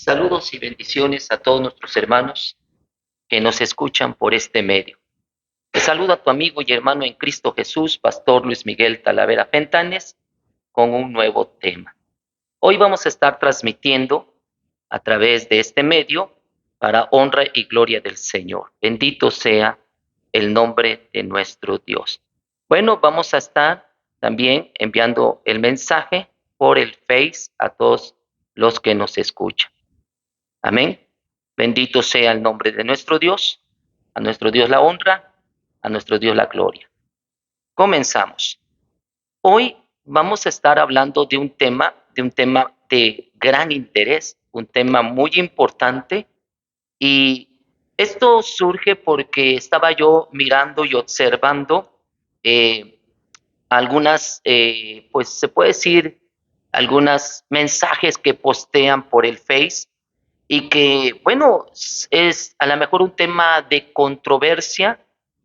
Saludos y bendiciones a todos nuestros hermanos que nos escuchan por este medio. Te saluda tu amigo y hermano en Cristo Jesús, Pastor Luis Miguel Talavera Fentanes, con un nuevo tema. Hoy vamos a estar transmitiendo a través de este medio para honra y gloria del Señor. Bendito sea el nombre de nuestro Dios. Bueno, vamos a estar también enviando el mensaje por el Face a todos los que nos escuchan. Amén. Bendito sea el nombre de nuestro Dios. A nuestro Dios la honra, a nuestro Dios la gloria. Comenzamos. Hoy vamos a estar hablando de un tema de gran interés, un tema muy importante. Y esto surge porque estaba yo mirando y observando algunas, pues se puede decir, algunos mensajes que postean por el Face y que, bueno, es a lo mejor un tema de controversia,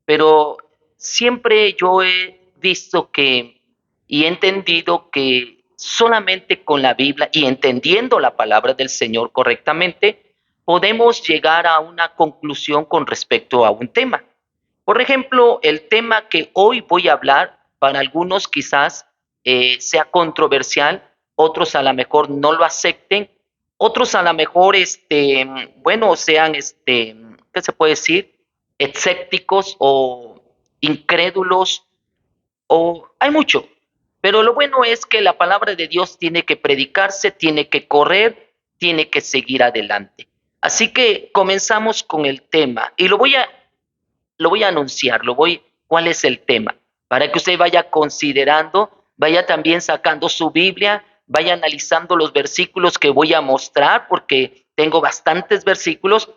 pero siempre yo he visto que y he entendido que solamente con la Biblia y entendiendo la palabra del Señor correctamente, podemos llegar a una conclusión con respecto a un tema. Por ejemplo, el tema que hoy voy a hablar, para algunos quizás sea controversial, otros a lo mejor no lo acepten, otros a lo mejor, bueno, sean, ¿qué se puede decir? Escépticos o incrédulos, o hay mucho. Pero lo bueno es que la palabra de Dios tiene que predicarse, tiene que correr, tiene que seguir adelante. Así que comenzamos con el tema y lo voy a anunciar, cuál es el tema, para que usted vaya considerando, vaya también sacando su Biblia, vaya analizando los versículos que voy a mostrar, porque tengo bastantes versículos.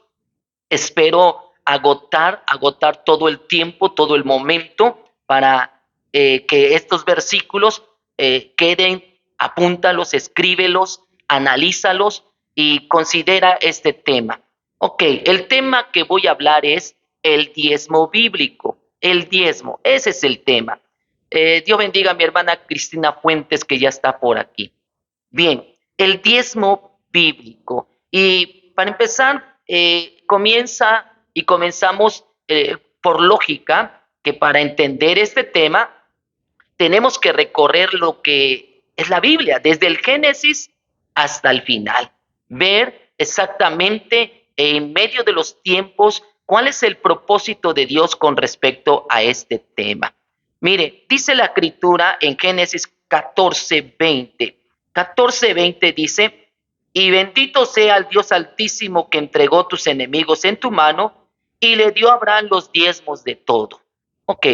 Espero agotar todo el tiempo, todo el momento, para que estos versículos queden, apúntalos, escríbelos, analízalos y considera este tema. Ok, el tema que voy a hablar es el diezmo bíblico. El diezmo, ese es el tema. Dios bendiga a mi hermana Cristina Fuentes, que ya está por aquí. Bien, el diezmo bíblico. Y para empezar, comenzamos por lógica, que para entender este tema tenemos que recorrer lo que es la Biblia, desde el Génesis hasta el final. Ver exactamente en medio de los tiempos cuál es el propósito de Dios con respecto a este tema. Mire, dice la escritura en Génesis 14:20. 14:20 dice: y bendito sea el Dios altísimo que entregó tus enemigos en tu mano y le dio a Abraham los diezmos de todo. Ok,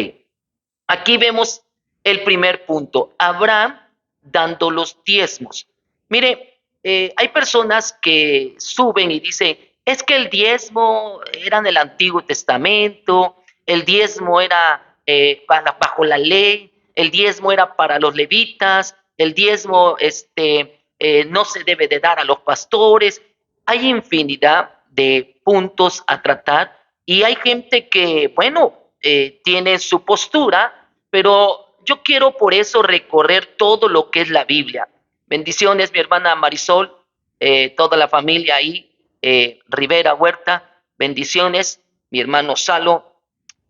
aquí vemos el primer punto, Abraham dando los diezmos. Mire, hay personas que suben y dicen, es que el diezmo era en el Antiguo Testamento, el diezmo era bajo la ley, el diezmo era para los levitas, el diezmo no se debe de dar a los pastores. Hay infinidad de puntos a tratar y hay gente que, bueno, tiene su postura, pero yo quiero por eso recorrer todo lo que es la Biblia. Bendiciones, mi hermana Marisol, toda la familia ahí, Rivera Huerta, bendiciones, mi hermano Salo,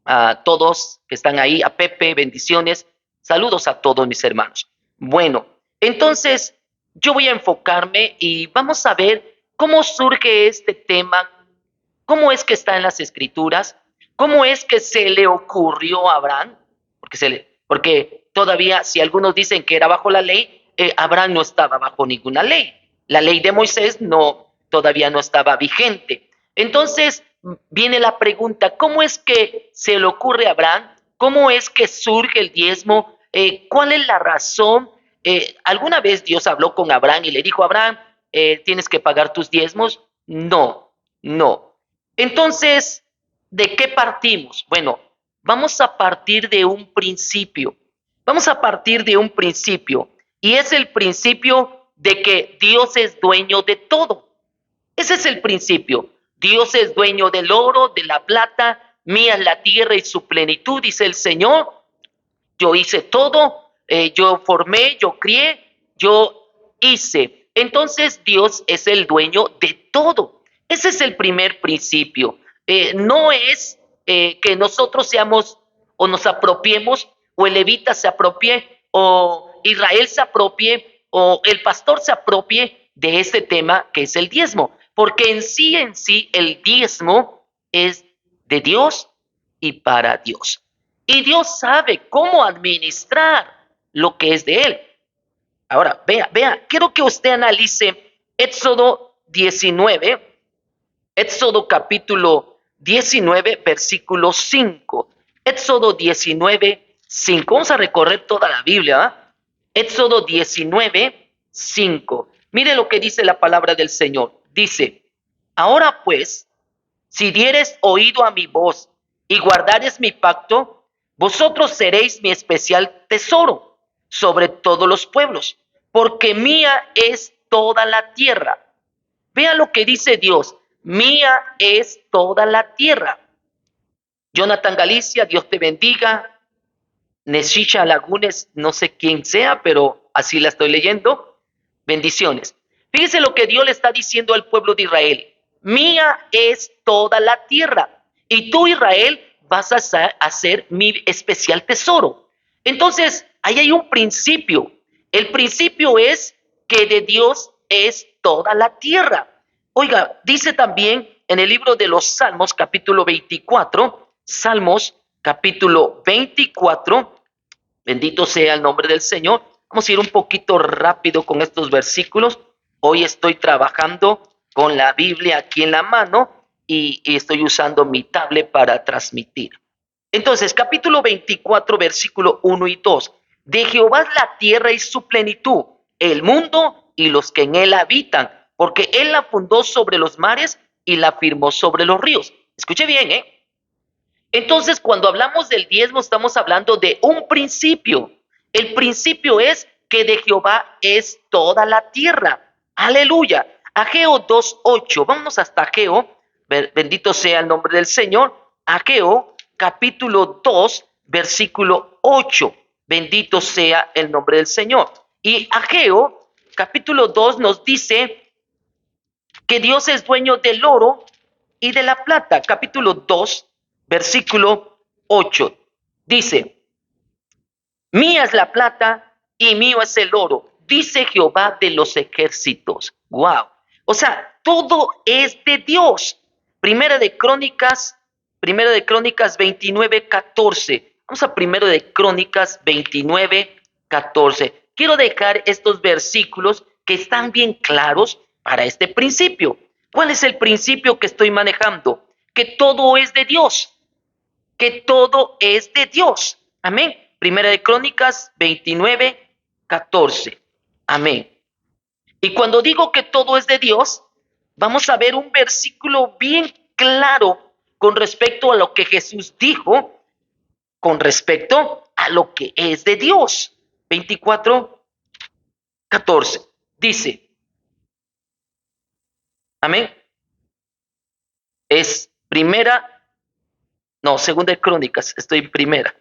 a todos que están ahí, a Pepe, bendiciones, saludos a todos mis hermanos. Bueno, entonces yo voy a enfocarme y vamos a ver cómo surge este tema, cómo es que está en las escrituras, cómo es que se le ocurrió a Abraham, porque todavía si algunos dicen que era bajo la ley, Abraham no estaba bajo ninguna ley. La ley de Moisés todavía no estaba vigente. Entonces viene la pregunta, ¿cómo es que se le ocurre a Abraham? ¿Cómo es que surge el diezmo? ¿Cuál es la razón? ¿Alguna vez Dios habló con Abraham y le dijo, Abraham, tienes que pagar tus diezmos? No, no. Entonces, ¿de qué partimos? Bueno, vamos a partir de un principio. Vamos a partir de un principio. Y es el principio de que Dios es dueño de todo. Ese es el principio. Dios es dueño del oro, de la plata, mía es la tierra y su plenitud, dice el Señor. Yo hice todo, yo formé, yo crié, yo hice. Entonces Dios es el dueño de todo. Ese es el primer principio. No es que nosotros seamos o nos apropiemos o el levita se apropie o Israel se apropie o el pastor se apropie de este tema que es el diezmo, porque en sí el diezmo es de Dios y para Dios. Y Dios sabe cómo administrar lo que es de Él. Ahora, vea, quiero que usted analice Éxodo 19, Éxodo capítulo 19, versículo 5. Éxodo 19, 5. Vamos a recorrer toda la Biblia. Éxodo 19, 5. Mire lo que dice la palabra del Señor. Dice, ahora pues, si dieres oído a mi voz y guardares mi pacto, vosotros seréis mi especial tesoro sobre todos los pueblos, porque mía es toda la tierra. Vea lo que dice Dios, mía es toda la tierra. Jonathan Galicia, Dios te bendiga. Neshisha Lagunes, no sé quién sea, pero así la estoy leyendo. Bendiciones. Fíjese lo que Dios le está diciendo al pueblo de Israel. Mía es toda la tierra. Y tú, Israel, vas a ser mi especial tesoro. Entonces, ahí hay un principio. El principio es que de Dios es toda la tierra. Oiga, dice también en el libro de los Salmos, capítulo 24, Salmos, capítulo 24, bendito sea el nombre del Señor. Vamos a ir un poquito rápido con estos versículos. Hoy estoy trabajando con la Biblia aquí en la mano y estoy usando mi tablet para transmitir. Entonces, capítulo 24, versículo 1 y 2. De Jehová es la tierra y su plenitud, el mundo y los que en él habitan, porque él la fundó sobre los mares y la firmó sobre los ríos. Escuche bien, ¿eh? Entonces, cuando hablamos del diezmo, estamos hablando de un principio. El principio es que de Jehová es toda la tierra. Aleluya. Ageo 2:8. Vamos hasta Ageo. Bendito sea el nombre del Señor. Ageo, capítulo 2, versículo 8. Bendito sea el nombre del Señor. Y Ageo, capítulo 2, nos dice que Dios es dueño del oro y de la plata. Capítulo 2, versículo 8. Dice, mía es la plata y mío es el oro, dice Jehová de los ejércitos. Wow. O sea, todo es de Dios. Primera de Crónicas 29, 14. Vamos a Primero de Crónicas 29, 14. Quiero dejar estos versículos que están bien claros para este principio. ¿Cuál es el principio que estoy manejando? Que todo es de Dios. Que todo es de Dios. Amén. Primera de Crónicas 29, 14. Amén. Y cuando digo que todo es de Dios, vamos a ver un versículo bien claro con respecto a lo que Jesús dijo, con respecto a lo que es de Dios. 24, 14. Dice, amén. Es segunda de Crónicas, estoy en primera.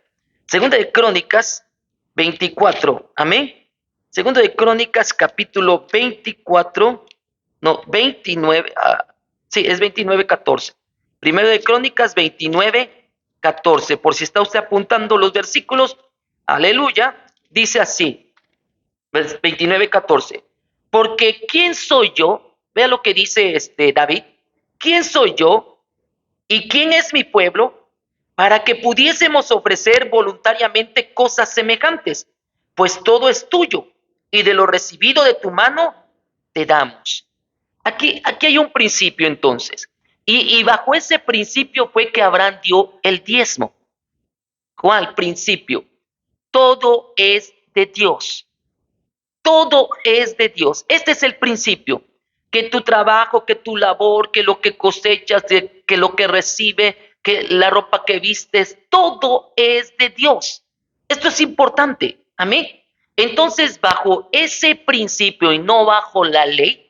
Segunda de Crónicas 24, amén. Segunda de Crónicas capítulo 24, 29, sí, es 29, 14. Primero de Crónicas 29, 14. Por si está usted apuntando los versículos, aleluya, dice así, 29, 14. Porque ¿quién soy yo? Vea lo que dice David. ¿Quién soy yo y quién es mi pueblo para que pudiésemos ofrecer voluntariamente cosas semejantes? Pues todo es tuyo y de lo recibido de tu mano te damos. Aquí hay un principio entonces. Y bajo ese principio fue que Abraham dio el diezmo. ¿Cuál principio? Todo es de Dios. Todo es de Dios. Este es el principio. Que tu trabajo, que tu labor, que lo que cosechas, que lo que recibe, que la ropa que vistes, todo es de Dios. Esto es importante. Amén. Entonces, bajo ese principio y no bajo la ley,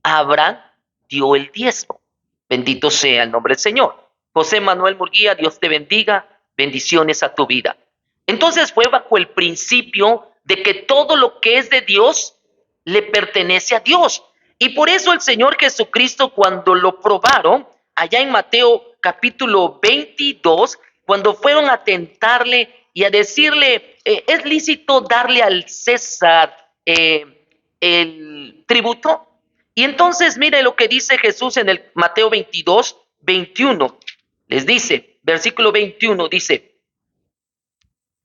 Abraham dio el diezmo. Bendito sea el nombre del Señor. José Manuel Murguía, Dios te bendiga. Bendiciones a tu vida. Entonces fue bajo el principio de que todo lo que es de Dios le pertenece a Dios. Y por eso el Señor Jesucristo, cuando lo probaron, allá en Mateo capítulo 22, cuando fueron a tentarle y a decirle, ¿es lícito darle al César el tributo? Y entonces mire lo que dice Jesús en el Mateo 22, 21. Les dice, versículo 21, dice,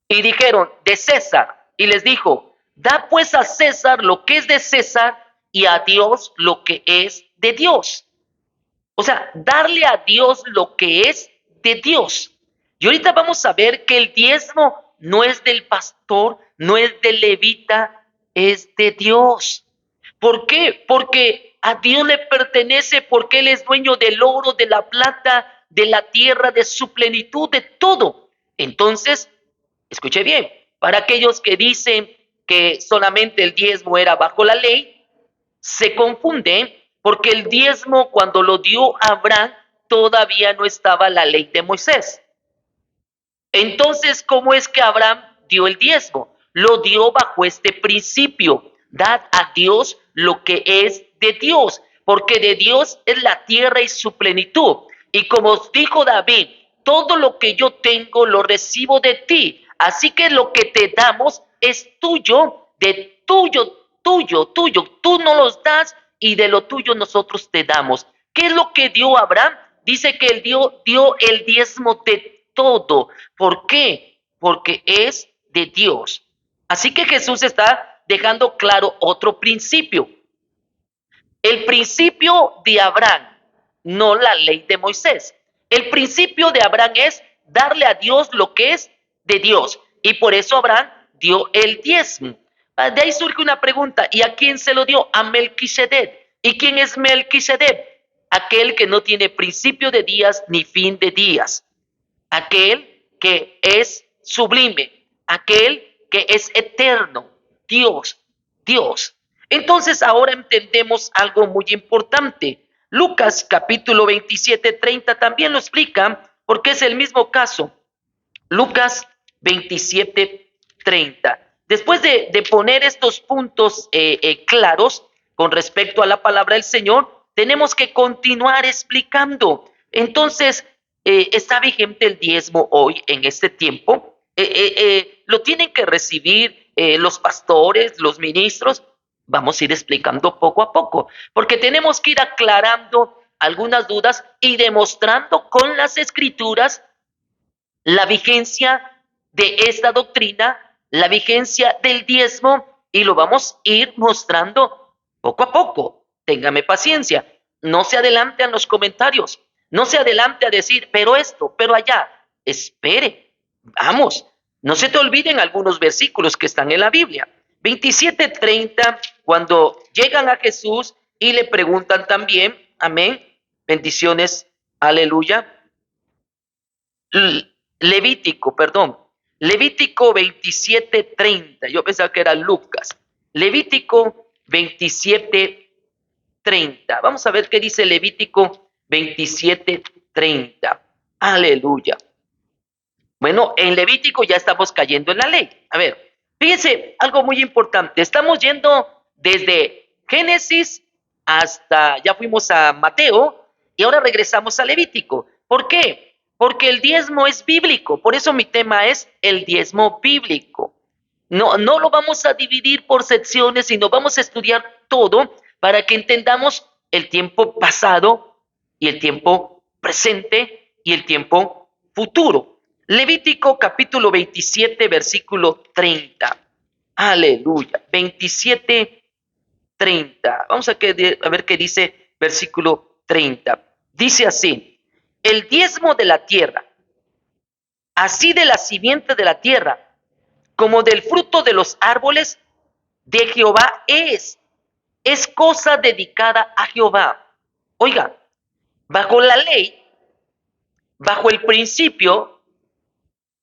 y dijeron, de César. Y les dijo, da pues a César lo que es de César y a Dios lo que es de Dios. O sea, darle a Dios lo que es de Dios. Y ahorita vamos a ver que el diezmo no es del pastor, no es del levita, es de Dios. ¿Por qué? Porque a Dios le pertenece, porque Él es dueño del oro, de la plata, de la tierra, de su plenitud, de todo. Entonces, escuche bien, para aquellos que dicen que solamente el diezmo era bajo la ley, se confunden porque el diezmo cuando lo dio Abraham todavía no estaba la ley de Moisés. Entonces, ¿cómo es que Abraham dio el diezmo? Lo dio bajo este principio. Dad a Dios lo que es de Dios, porque de Dios es la tierra y su plenitud. Y como os dijo David, todo lo que yo tengo lo recibo de ti. Así que lo que te damos es tuyo, de tuyo. Tú no los das y de lo tuyo nosotros te damos. ¿Qué es lo que dio Abraham? Dice que él dio el diezmo de todo. ¿Por qué? Porque es de Dios. Así que Jesús está dejando claro otro principio. El principio de Abraham, no la ley de Moisés. El principio de Abraham es darle a Dios lo que es de Dios. Y por eso Abraham dio el diezmo. De ahí surge una pregunta, ¿y a quién se lo dio? A Melquisedec. ¿Y quién es Melquisedec? Aquel que no tiene principio de días ni fin de días. Aquel que es sublime, aquel que es eterno, Dios. Entonces ahora entendemos algo muy importante. Lucas capítulo 27:30 también lo explica porque es el mismo caso. Lucas 27:30. Después de poner estos puntos claros con respecto a la palabra del Señor, tenemos que continuar explicando. Entonces, ¿está vigente el diezmo hoy en este tiempo? ¿Lo tienen que recibir los pastores, los ministros? Vamos a ir explicando poco a poco, porque tenemos que ir aclarando algunas dudas y demostrando con las escrituras la vigencia de esta doctrina, la vigencia del diezmo, y lo vamos a ir mostrando poco a poco. Téngame paciencia, no se adelante a los comentarios, no se adelante a decir, pero esto, pero allá. Espere, vamos, no se te olviden algunos versículos que están en la Biblia. 27:30, cuando llegan a Jesús y le preguntan también, amén, bendiciones, aleluya. Levítico, perdón. Levítico 27:30. Yo pensaba que era Lucas. Levítico 27:30. Vamos a ver qué dice Levítico 27:30. Aleluya. Bueno, en Levítico ya estamos cayendo en la ley. A ver, fíjense, algo muy importante. Estamos yendo desde Génesis hasta, ya fuimos a Mateo y ahora regresamos a Levítico. ¿Por qué? Porque el diezmo es bíblico. Por eso mi tema es el diezmo bíblico. No lo vamos a dividir por secciones, sino vamos a estudiar todo para que entendamos el tiempo pasado y el tiempo presente y el tiempo futuro. Levítico capítulo 27, versículo 30. Aleluya. 27:30. Vamos a ver qué dice versículo 30. Dice así, el diezmo de la tierra, así de la simiente de la tierra, como del fruto de los árboles, de Jehová es cosa dedicada a Jehová. Oiga, bajo la ley, bajo el principio,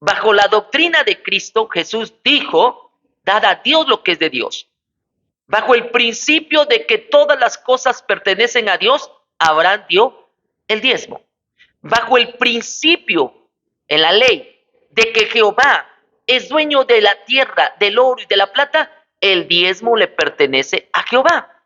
bajo la doctrina de Cristo, Jesús dijo, dad a Dios lo que es de Dios. Bajo el principio de que todas las cosas pertenecen a Dios, Abraham dio el diezmo. Bajo el principio, en la ley, de que Jehová es dueño de la tierra, del oro y de la plata, el diezmo le pertenece a Jehová.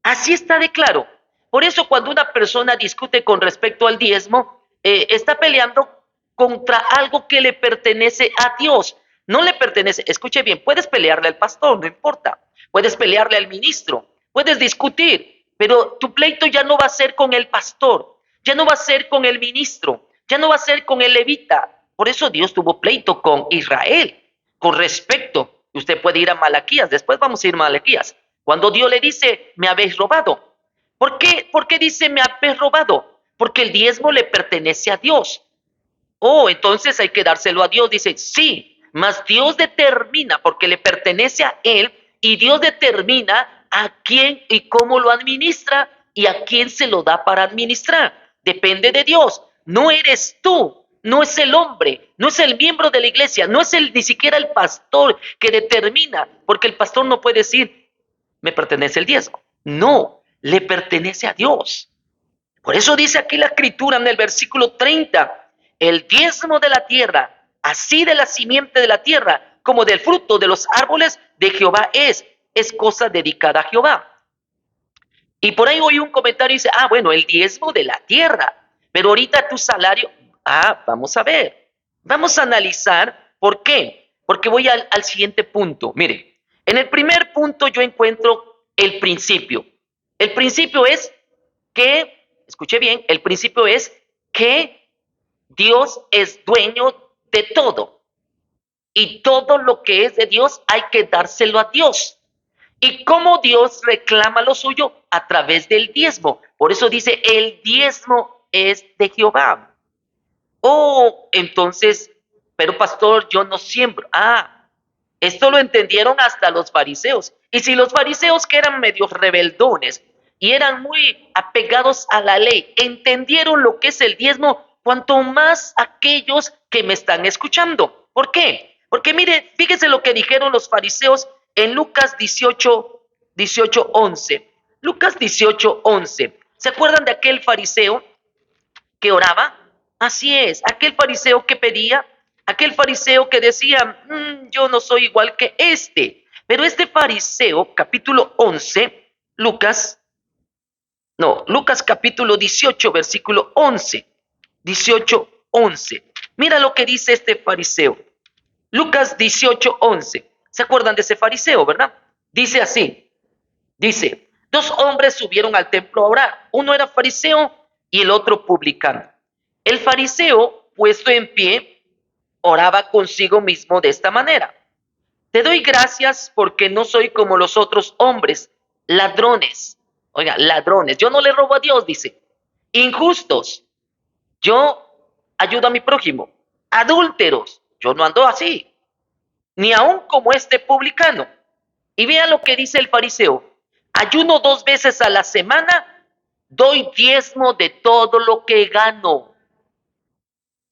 Así está de claro. Por eso cuando una persona discute con respecto al diezmo, está peleando contra algo que le pertenece a Dios. No le pertenece, escuche bien, puedes pelearle al pastor, no importa. Puedes pelearle al ministro, puedes discutir, pero tu pleito ya no va a ser con el pastor, ya no va a ser con el ministro, ya no va a ser con el levita. Por eso Dios tuvo pleito con Israel, con respecto. Usted puede ir a Malaquías, después vamos a ir a Malaquías. Cuando Dios le dice, me habéis robado. ¿Por qué dice me habéis robado? Porque el diezmo le pertenece a Dios. Oh, entonces hay que dárselo a Dios. Dice, sí, mas Dios determina, porque le pertenece a Él, y Dios determina a quién y cómo lo administra y a quién se lo da para administrar. Depende de Dios. No eres tú, no es el hombre, no es el miembro de la iglesia, no es ni siquiera el pastor que determina, porque el pastor no puede decir, me pertenece el diezmo. No, le pertenece a Dios. Por eso dice aquí la escritura en el versículo 30, el diezmo de la tierra, así de la simiente de la tierra, como del fruto de los árboles de Jehová es cosa dedicada a Jehová. Y por ahí oí un comentario y dice, bueno, el diezmo de la tierra, pero ahorita tu salario, vamos a ver, vamos a analizar por qué, porque voy al siguiente punto. Mire, en el primer punto yo encuentro el principio. El principio es que, escuche bien, el principio es que Dios es dueño de todo y todo lo que es de Dios hay que dárselo a Dios. ¿Y cómo Dios reclama lo suyo? A través del diezmo. Por eso dice, el diezmo es de Jehová. Oh, entonces, pero pastor, yo no siembro. Esto lo entendieron hasta los fariseos. Y si los fariseos, que eran medios rebeldones y eran muy apegados a la ley, entendieron lo que es el diezmo, cuanto más aquellos que me están escuchando. ¿Por qué? Porque mire, fíjese lo que dijeron los fariseos en Lucas 18:11. Lucas 18:11. ¿Se acuerdan de aquel fariseo que oraba? Así es, aquel fariseo que pedía, aquel fariseo que decía, yo no soy igual que este. Pero este fariseo, capítulo 11, Lucas capítulo 18, versículo 11. 18:11. Mira lo que dice este fariseo. Lucas 18:11. ¿Se acuerdan de ese fariseo, verdad? Dice así, dice, dos hombres subieron al templo a orar. Uno era fariseo y el otro publicano. El fariseo, puesto en pie, oraba consigo mismo de esta manera. Te doy gracias porque no soy como los otros hombres, ladrones. Oiga, ladrones. Yo no le robo a Dios, dice. Injustos. Yo ayudo a mi prójimo. Adúlteros. Yo no ando así. Ni aun como este publicano. Y vea lo que dice el fariseo. Ayuno 2 veces a la semana, doy diezmo de todo lo que gano.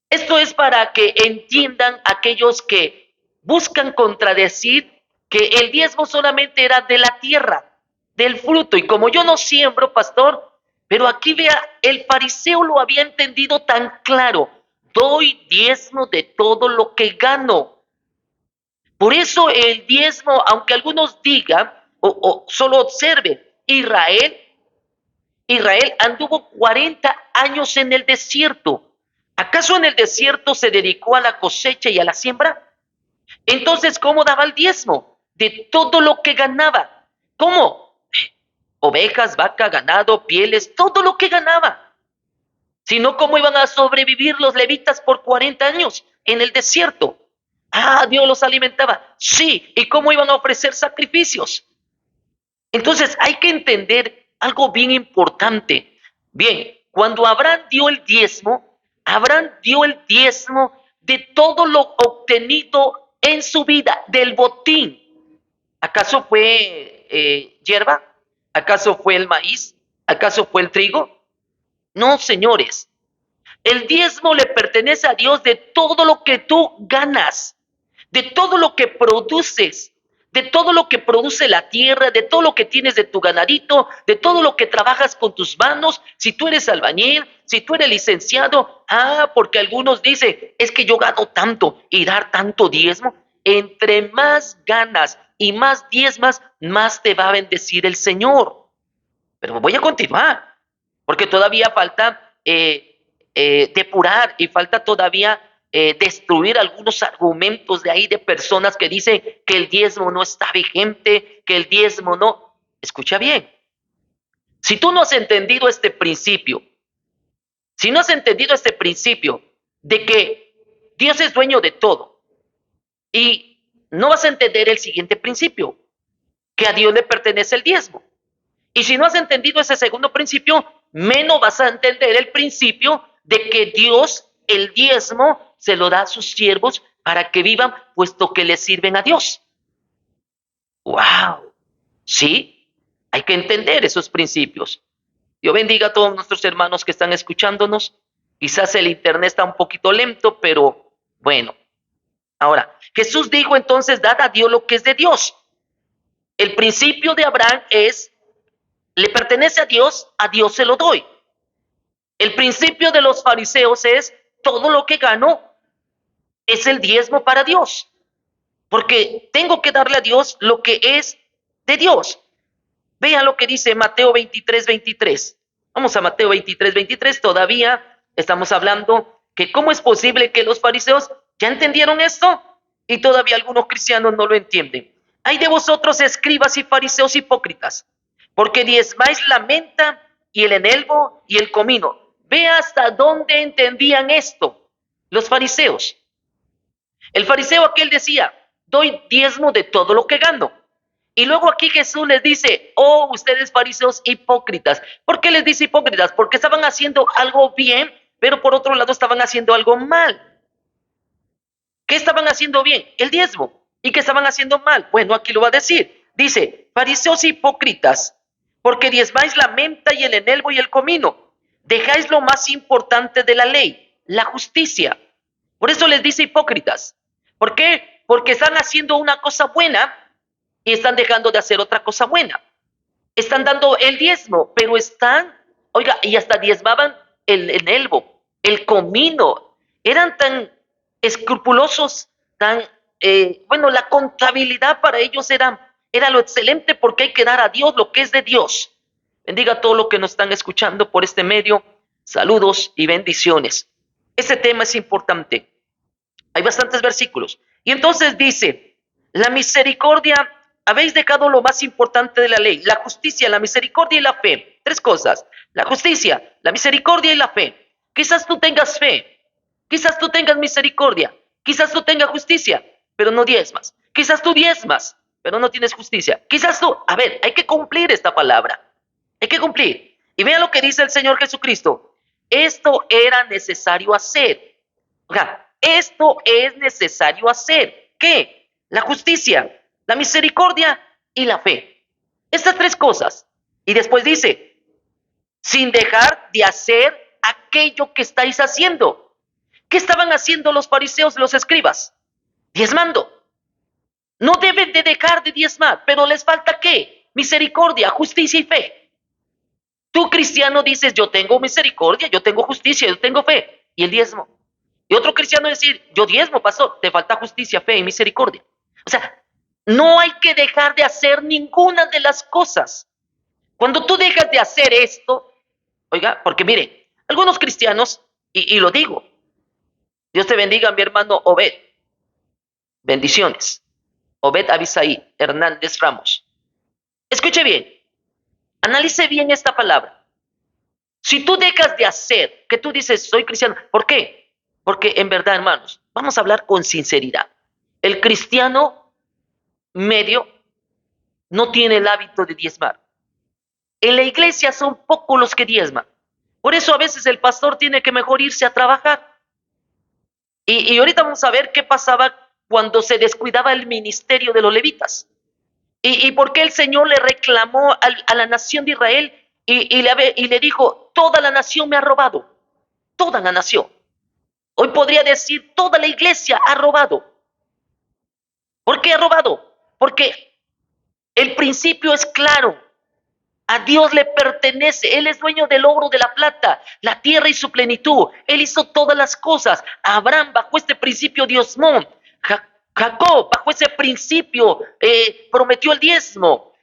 Esto es para que entiendan aquellos que buscan contradecir que el diezmo solamente era de la tierra, del fruto. Y como yo no siembro, pastor, pero aquí vea, el fariseo lo había entendido tan claro. Doy diezmo de todo lo que gano. Por eso el diezmo, aunque algunos digan o solo observen, Israel anduvo 40 años en el desierto. ¿Acaso en el desierto se dedicó a la cosecha y a la siembra? Entonces, ¿cómo daba el diezmo? De todo lo que ganaba. ¿Cómo? Ovejas, vaca, ganado, pieles, todo lo que ganaba. Si no, ¿cómo iban a sobrevivir los levitas por 40 años en el desierto? Dios los alimentaba. Sí, ¿y cómo iban a ofrecer sacrificios? Entonces hay que entender algo bien importante. Bien, cuando Abraham dio el diezmo de todo lo obtenido en su vida, del botín. ¿Acaso fue hierba? ¿Acaso fue el maíz? ¿Acaso fue el trigo? No, señores. El diezmo le pertenece a Dios de todo lo que tú ganas, de todo lo que produces, de todo lo que produce la tierra, de todo lo que tienes de tu ganadito, de todo lo que trabajas con tus manos. Si tú eres albañil, si tú eres licenciado, porque algunos dicen, es que yo gano tanto y dar tanto diezmo. Entre más ganas y más diezmas, más te va a bendecir el Señor. Pero voy a continuar, porque todavía falta depurar y falta todavía destruir algunos argumentos de ahí de personas que dicen que el diezmo no está vigente, que el diezmo no. Escucha bien, si tú no has entendido este principio, si no has entendido este principio de que Dios es dueño de todo, y no vas a entender el siguiente principio, que a Dios le pertenece el diezmo. Y si no has entendido ese segundo principio, menos vas a entender el principio de que Dios, el diezmo, se lo da a sus siervos para que vivan, puesto que le sirven a Dios. ¡Wow! Sí, hay que entender esos principios. Dios bendiga a todos nuestros hermanos que están escuchándonos. Quizás el internet está un poquito lento, pero bueno. Ahora, Jesús dijo entonces, dad a Dios lo que es de Dios. El principio de Abraham es, le pertenece a Dios se lo doy. El principio de los fariseos es, todo lo que gano es el diezmo para Dios, porque tengo que darle a Dios lo que es de Dios. Vean lo que dice Mateo 23:23. Vamos a Mateo 23:23. Todavía estamos hablando que cómo es posible que los fariseos ya entendieron esto y todavía algunos cristianos no lo entienden. Hay de vosotros, escribas y fariseos hipócritas, porque diezmáis la menta y el enelvo y el comino. Ve hasta dónde entendían esto los fariseos. El fariseo aquel decía, doy diezmo de todo lo que gano. Y luego aquí Jesús les dice, oh, ustedes fariseos hipócritas. ¿Por qué les dice hipócritas? Porque estaban haciendo algo bien, pero por otro lado estaban haciendo algo mal. ¿Qué estaban haciendo bien? El diezmo. ¿Y qué estaban haciendo mal? Bueno, aquí lo va a decir. Dice, fariseos hipócritas, porque diezmáis la menta y el enelvo y el comino. Dejáis lo más importante de la ley, la justicia. Por eso les dice hipócritas. ¿Por qué? Porque están haciendo una cosa buena y están dejando de hacer otra cosa buena. Están dando el diezmo, pero están, oiga, y hasta diezmaban el enelvo, el comino. Eran tan escrupulosos, tan, bueno, la contabilidad para ellos era lo excelente, porque hay que dar a Dios lo que es de Dios. Bendiga a todos los que nos están escuchando por este medio. Saludos y bendiciones. Este tema es importante. Hay bastantes versículos. Y entonces dice, la misericordia, habéis dejado lo más importante de la ley, la justicia, la misericordia y la fe. Tres cosas, la justicia, la misericordia y la fe. Quizás tú tengas fe, quizás tú tengas misericordia, quizás tú tengas justicia, pero no diezmas. Quizás tú diezmas, pero no tienes justicia. Quizás tú, a ver, hay que cumplir esta palabra. Hay que cumplir. Y vean lo que dice el Señor Jesucristo. Esto era necesario hacer. O sea, esto es necesario hacer. ¿Qué? La justicia, la misericordia y la fe. Estas tres cosas. Y después dice, sin dejar de hacer aquello que estáis haciendo. ¿Qué estaban haciendo los fariseos y los escribas? Diezmando. No deben de dejar de diezmar, pero les falta ¿qué? Misericordia, justicia y fe. Tú, cristiano, dices, yo tengo misericordia, yo tengo justicia, yo tengo fe. ¿Y el diezmo? Y otro cristiano decir, yo diezmo, pastor, te falta justicia, fe y misericordia. O sea, no hay que dejar de hacer ninguna de las cosas. Cuando tú dejas de hacer esto, oiga, porque mire, algunos cristianos, y lo digo, Dios te bendiga, mi hermano Obed. Bendiciones. Obed Abisaí Hernández Ramos. Escuche bien, analice bien esta palabra. Si tú dejas de hacer, que tú dices, soy cristiano, ¿por qué? Porque en verdad, hermanos, vamos a hablar con sinceridad. El cristiano medio no tiene el hábito de diezmar. En la iglesia son pocos los que diezman. Por eso a veces el pastor tiene que mejor irse a trabajar. Y ahorita vamos a ver qué pasaba cuando se descuidaba el ministerio de los levitas. Y por qué el Señor le reclamó a la nación de Israel y le dijo, toda la nación me ha robado. Toda la nación. Hoy podría decir, toda la iglesia ha robado. ¿Por qué ha robado? Porque el principio es claro. A Dios le pertenece. Él es dueño del oro, de la plata, la tierra y su plenitud. Él hizo todas las cosas. Abraham bajo este principio diezmó. Jacob bajo ese principio prometió el diezmo.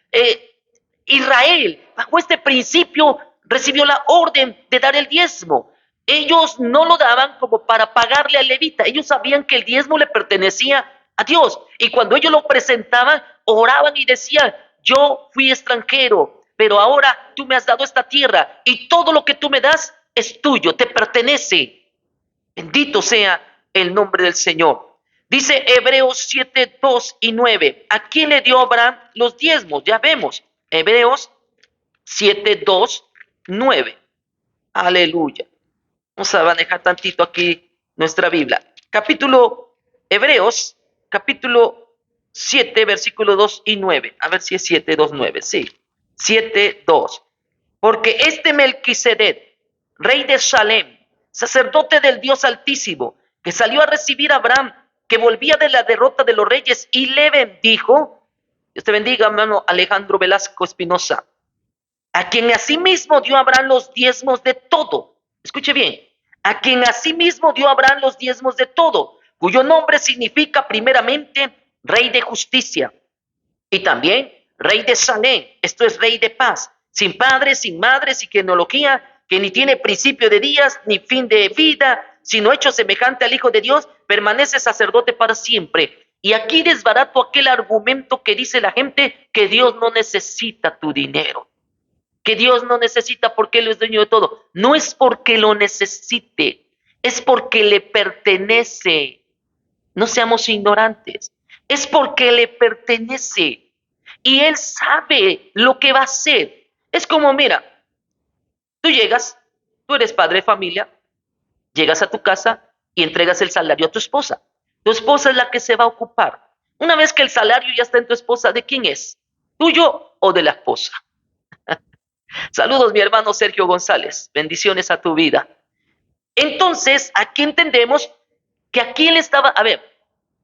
Israel, bajo este principio, recibió la orden de dar el diezmo. Ellos no lo daban como para pagarle al levita. Ellos sabían que el diezmo le pertenecía a Dios. Y cuando ellos lo presentaban, oraban y decían, yo fui extranjero, pero ahora tú me has dado esta tierra y todo lo que tú me das es tuyo, te pertenece. Bendito sea el nombre del Señor. Dice Hebreos 7, 2 y 9. ¿A quién le dio Abraham los diezmos? Ya vemos. Hebreos 7, 2, 9. Aleluya. Vamos a manejar tantito aquí nuestra Biblia. Hebreos, capítulo 7, versículo 2 y 9. A ver si es 7, 2, 9. Sí, 7, 2. Porque este Melquisedec, rey de Salem, sacerdote del Dios Altísimo, que salió a recibir a Abraham, que volvía de la derrota de los reyes y le bendijo. Dios te bendiga, hermano Alejandro Velasco Espinosa. A quien asimismo dio Abraham los diezmos de todo. Escuche bien. A quien asimismo dio Abraham los diezmos de todo, cuyo nombre significa primeramente Rey de Justicia y también Rey de Salem, esto es Rey de Paz, sin padre, sin madre, sin genealogía, que ni tiene principio de días ni fin de vida, sino hecho semejante al Hijo de Dios, permanece sacerdote para siempre. Y aquí desbarato aquel argumento que dice la gente que Dios no necesita tu dinero, que Dios no necesita porque Él es dueño de todo. No es porque lo necesite, es porque le pertenece. No seamos ignorantes, es porque le pertenece y Él sabe lo que va a hacer. Es como, mira, tú llegas, tú eres padre de familia, llegas a tu casa y entregas el salario a tu esposa. Tu esposa es la que se va a ocupar. Una vez que el salario ya está en tu esposa, ¿de quién es? ¿Tuyo o de la esposa? Saludos, mi hermano Sergio González. Bendiciones a tu vida. Entonces, aquí entendemos que aquí le estaba, a ver,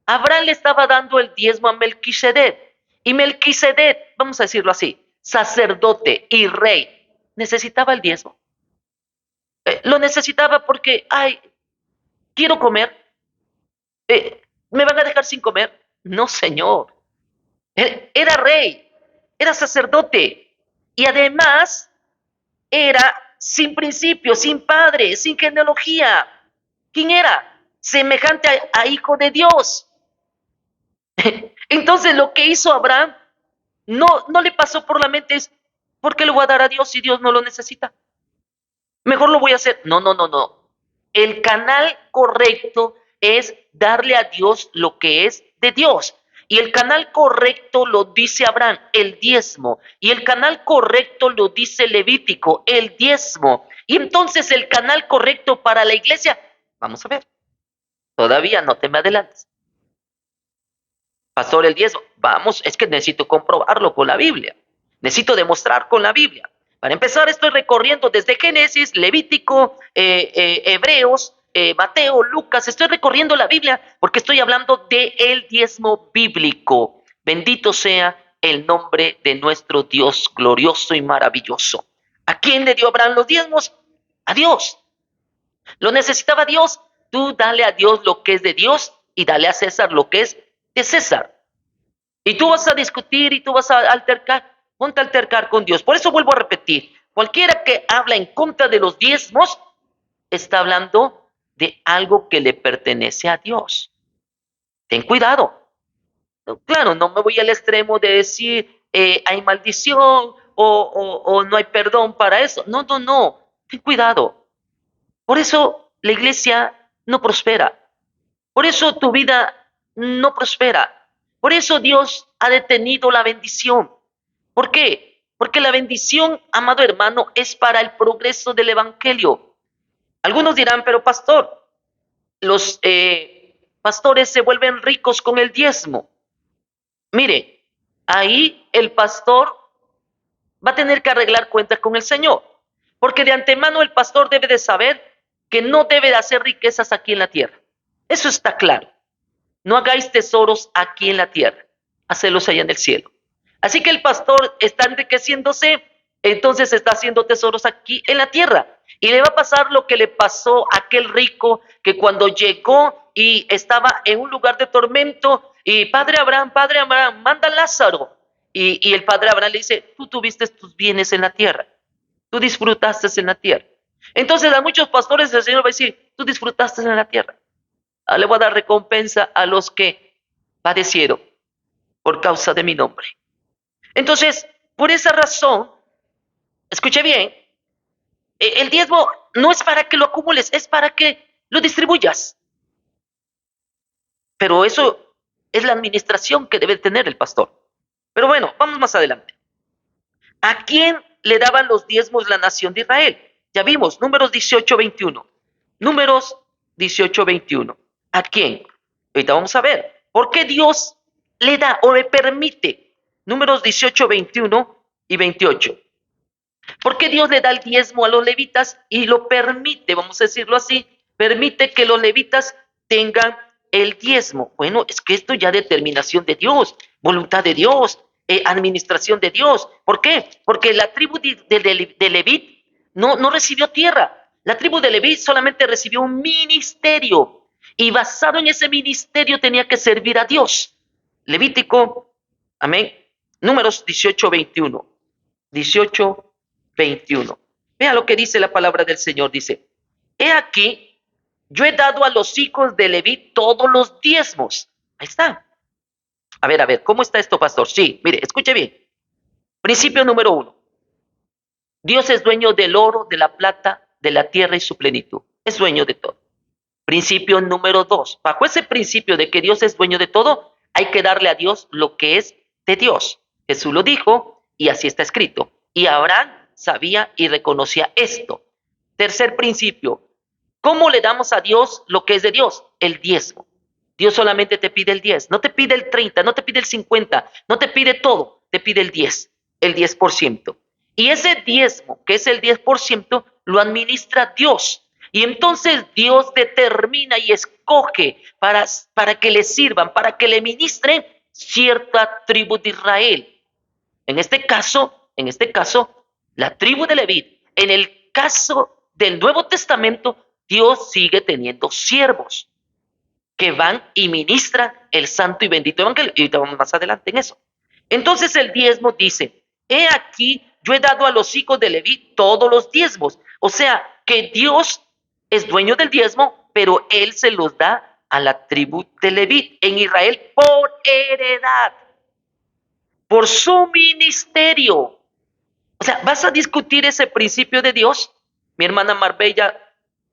Abraham le estaba dando el diezmo a Melquisedec. Y Melquisedec, vamos a decirlo así, sacerdote y rey, necesitaba el diezmo. Lo necesitaba porque, ay, quiero comer. ¿Me van a dejar sin comer? No, señor. Era rey, era sacerdote. Y además era sin principio, sin padre, sin genealogía. ¿Quién era? Semejante a hijo de Dios. Entonces lo que hizo Abraham no le pasó por la mente es, ¿por qué le voy a dar a Dios si Dios no lo necesita? Mejor lo voy a hacer. No, no, no, no. El canal correcto es darle a Dios lo que es de Dios. Y el canal correcto lo dice Abraham, el diezmo. Y el canal correcto lo dice Levítico, el diezmo. Y entonces el canal correcto para la iglesia, vamos a ver, todavía no te me adelantes. Pastor, el diezmo, vamos, es que necesito comprobarlo con la Biblia. Necesito demostrar con la Biblia. Para empezar, estoy recorriendo desde Génesis, Levítico, Hebreos, Mateo, Lucas. Estoy recorriendo la Biblia porque estoy hablando del diezmo bíblico. Bendito sea el nombre de nuestro Dios glorioso y maravilloso. ¿A quién le dio Abraham los diezmos? A Dios. ¿Lo necesitaba Dios? Tú dale a Dios lo que es de Dios y dale a César lo que es de César. Y tú vas a discutir y tú vas a altercar, ponte a altercar con Dios. Por eso vuelvo a repetir, cualquiera que habla en contra de los diezmos está hablando de algo que le pertenece a Dios. Ten cuidado. Claro, no me voy al extremo de decir hay maldición o no hay perdón para eso. No, no, no. Ten cuidado. Por eso la iglesia no prospera. Por eso tu vida no prospera. Por eso Dios ha detenido la bendición. ¿Por qué? Porque la bendición, amado hermano, es para el progreso del evangelio. Algunos dirán, pero pastor, los pastores se vuelven ricos con el diezmo. Mire, ahí el pastor va a tener que arreglar cuentas con el Señor. Porque de antemano el pastor debe de saber que no debe de hacer riquezas aquí en la tierra. Eso está claro. No hagáis tesoros aquí en la tierra, hacelos allá en el cielo. Así que el pastor está enriqueciéndose, entonces está haciendo tesoros aquí en la tierra. Y le va a pasar lo que le pasó a aquel rico que cuando llegó y estaba en un lugar de tormento, y Padre Abraham, manda a Lázaro. Y el padre Abraham le dice, tú tuviste tus bienes en la tierra, tú disfrutaste en la tierra. Entonces a muchos pastores el Señor va a decir, tú disfrutaste en la tierra. Le voy a dar recompensa a los que padecieron por causa de mi nombre. Entonces, por esa razón, escuche bien, el diezmo no es para que lo acumules, es para que lo distribuyas. Pero eso es la administración que debe tener el pastor. Pero bueno, vamos más adelante. ¿A quién le daban los diezmos la nación de Israel? Ya vimos, Números 18:21. Números 18:21. ¿A quién? Ahorita vamos a ver. ¿Por qué Dios le da o le permite? Números 18:21 y 28. ¿Por qué Dios le da el diezmo a los levitas y lo permite, vamos a decirlo así, permite que los levitas tengan el diezmo? Bueno, es que esto ya es determinación de Dios, voluntad de Dios, administración de Dios. ¿Por qué? Porque la tribu de Levit no recibió tierra. La tribu de Levit solamente recibió un ministerio y basado en ese ministerio tenía que servir a Dios. Levítico, amén. Números 18:21. 18:21. Vea lo que dice la palabra del Señor. Dice, he aquí, yo he dado a los hijos de Leví todos los diezmos. Ahí está. A ver, ¿cómo está esto, pastor? Sí, mire, escuche bien. Principio número 1. Dios es dueño del oro, de la plata, de la tierra y su plenitud. Es dueño de todo. Principio número 2. Bajo ese principio de que Dios es dueño de todo, hay que darle a Dios lo que es de Dios. Jesús lo dijo y así está escrito. Y Abraham sabía y reconocía esto. Tercer principio. ¿Cómo le damos a Dios lo que es de Dios? El diezmo. Dios solamente te pide el 10, no te pide el 30, no te pide el 50, no te pide todo, te pide el 10%. Y ese diezmo, que es el 10%, lo administra Dios. Y entonces Dios determina y escoge para que le sirvan, para que le ministren cierta tribu de Israel. En este caso, la tribu de Leví. En el caso del Nuevo Testamento, Dios sigue teniendo siervos que van y ministran el santo y bendito evangelio. Y ahorita vamos más adelante en eso. Entonces el diezmo dice, he aquí, yo he dado a los hijos de Leví todos los diezmos. O sea, que Dios es dueño del diezmo, pero Él se los da a la tribu de Leví en Israel por heredad, por su ministerio. O sea, ¿vas a discutir ese principio de Dios? Mi hermana Marbella,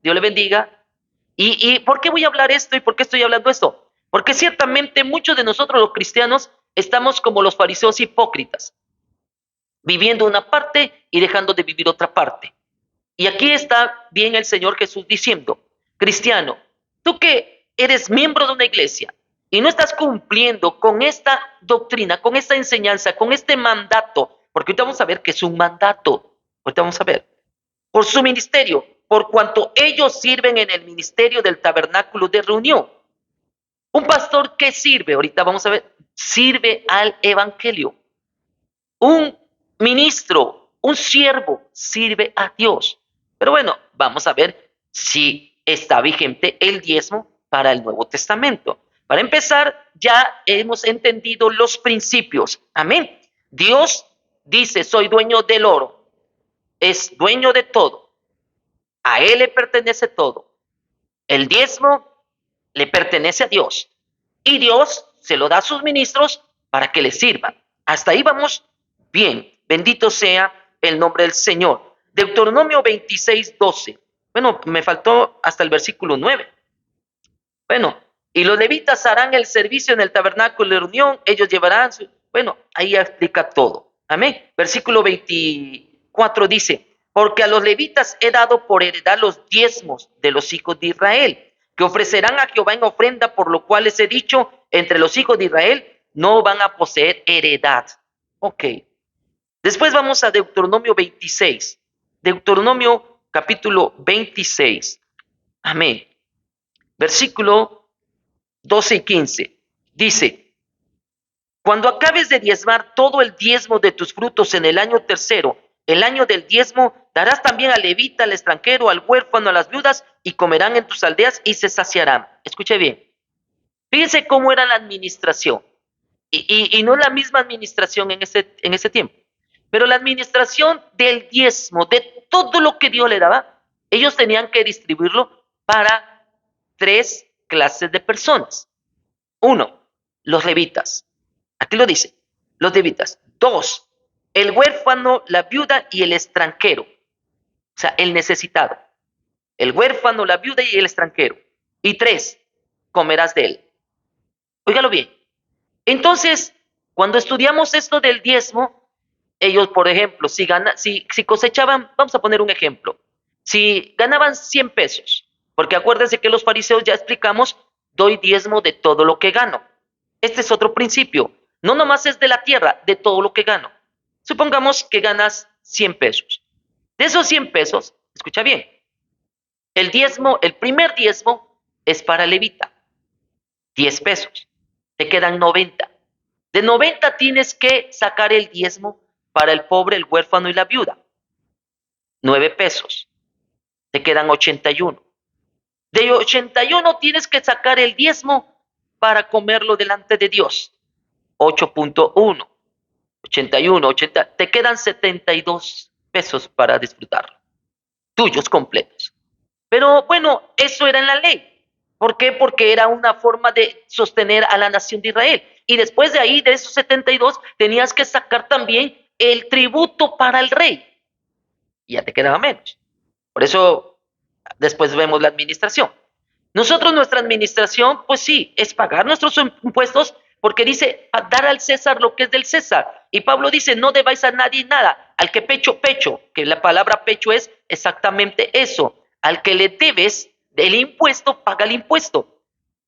Dios le bendiga. ¿Y por qué voy a hablar esto y por qué estoy hablando esto? Porque ciertamente muchos de nosotros los cristianos estamos como los fariseos hipócritas, viviendo una parte y dejando de vivir otra parte. Y aquí está bien el Señor Jesús diciendo, cristiano, tú que eres miembro de una iglesia y no estás cumpliendo con esta doctrina, con esta enseñanza, con este mandato, porque ahorita vamos a ver que es un mandato, ahorita vamos a ver, por su ministerio, por cuanto ellos sirven en el ministerio del tabernáculo de reunión. Un pastor que sirve, ahorita vamos a ver, sirve al evangelio. Un ministro, un siervo, sirve a Dios. Pero bueno, vamos a ver si está vigente el diezmo para el Nuevo Testamento. Para empezar, ya hemos entendido los principios. Amén. Dios dice, soy dueño del oro. Es dueño de todo. A Él le pertenece todo. El diezmo le pertenece a Dios. Y Dios se lo da a sus ministros para que le sirvan. Hasta ahí vamos bien. Bendito sea el nombre del Señor. Deuteronomio 26:12. Bueno, me faltó hasta el versículo 9. Bueno, y los levitas harán el servicio en el tabernáculo de reunión. Ellos llevarán su... Bueno, ahí explica todo. Amén. Versículo 24 dice, porque a los levitas he dado por heredad los diezmos de los hijos de Israel, que ofrecerán a Jehová en ofrenda, por lo cual les he dicho, entre los hijos de Israel no van a poseer heredad. Ok. Después vamos a Deuteronomio 26. Deuteronomio capítulo 26. Amén. Versículo 12 y 15. Dice, cuando acabes de diezmar todo el diezmo de tus frutos en el año tercero, el año del diezmo, darás también al levita, al extranjero, al huérfano, a las viudas, y comerán en tus aldeas y se saciarán. Escuche bien. Fíjense cómo era la administración. Y no la misma administración en ese tiempo. Pero la administración del diezmo, de todo lo que Dios le daba, ellos tenían que distribuirlo para tres clases de personas. Uno, los levitas. Aquí lo dice, los levitas. Dos, el huérfano, la viuda y el extranjero. O sea, el necesitado. El huérfano, la viuda y el extranjero. Y tres, comerás de él. Óigalo bien. Entonces, cuando estudiamos esto del diezmo, ellos, por ejemplo, si cosechaban, vamos a poner un ejemplo, si ganaban 100 pesos, porque acuérdense que los fariseos ya explicamos, doy diezmo de todo lo que gano. Este es otro principio, no nomás es de la tierra, de todo lo que gano. Supongamos que ganas 100 pesos. De esos 100 pesos, escucha bien, el diezmo, el primer diezmo es para levita, 10 pesos, te quedan 90. De 90 tienes que sacar el diezmo para el pobre, el huérfano y la viuda. 9 pesos. Te quedan 81. De 81 tienes que sacar el diezmo para comerlo delante de Dios. 8.1. 81, 80. Te quedan 72 pesos para disfrutarlo. Tuyos completos. Pero bueno, eso era en la ley. ¿Por qué? Porque era una forma de sostener a la nación de Israel. Y después de ahí, de esos 72, tenías que sacar también el tributo para el rey. Y ya te quedaba menos. Por eso después vemos la administración. Nosotros, nuestra administración, pues sí, es pagar nuestros impuestos porque dice dar al César lo que es del César. Y Pablo dice, no debáis a nadie nada, al que pecho, pecho, que la palabra pecho es exactamente eso. Al que le debes el impuesto, paga el impuesto.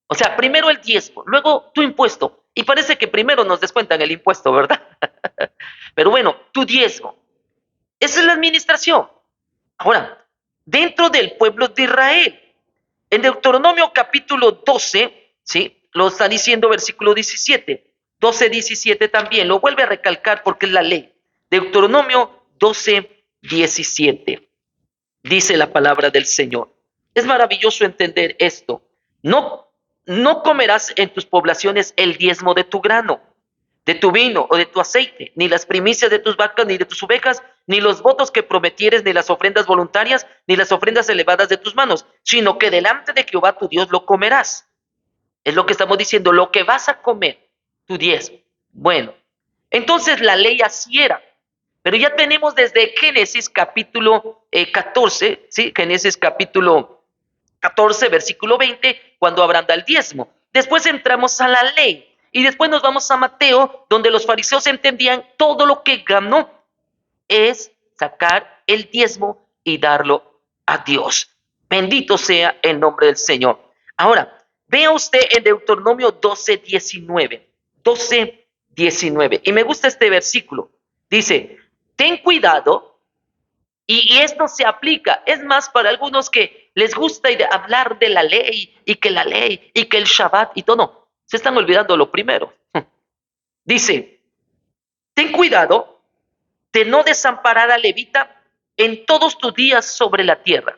O sea, primero el diezmo, luego tu impuesto. Y parece que primero nos descuentan el impuesto, ¿verdad? Pero bueno, tu diezmo. Esa es la administración. Ahora, dentro del pueblo de Israel, en Deuteronomio capítulo 12, ¿sí? Lo está diciendo versículo 17, 12, 17 también, lo vuelve a recalcar porque es la ley. Deuteronomio 12, 17, dice la palabra del Señor. Es maravilloso entender esto. No, no comerás en tus poblaciones el diezmo de tu grano, de tu vino o de tu aceite, ni las primicias de tus vacas, ni de tus ovejas, ni los votos que prometieres, ni las ofrendas voluntarias, ni las ofrendas elevadas de tus manos, sino que delante de Jehová tu Dios lo comerás. Es lo que estamos diciendo, lo que vas a comer, tu diezmo. Bueno, entonces la ley así era. Pero ya tenemos desde Génesis capítulo 14, ¿sí? Génesis capítulo 14, versículo 20, cuando Abraham da el diezmo. Después entramos a la ley. Y después nos vamos a Mateo, donde los fariseos entendían todo lo que ganó es sacar el diezmo y darlo a Dios. Bendito sea el nombre del Señor. Ahora, vea usted en Deuteronomio 12, 19. 12, 19. Y me gusta este versículo. Dice, ten cuidado, y esto se aplica. Es más, para algunos que les gusta hablar de la ley, y que la ley, y que el Shabbat y todo. No, se están olvidando lo primero. Dice, ten cuidado de no desamparar a levita en todos tus días sobre la tierra.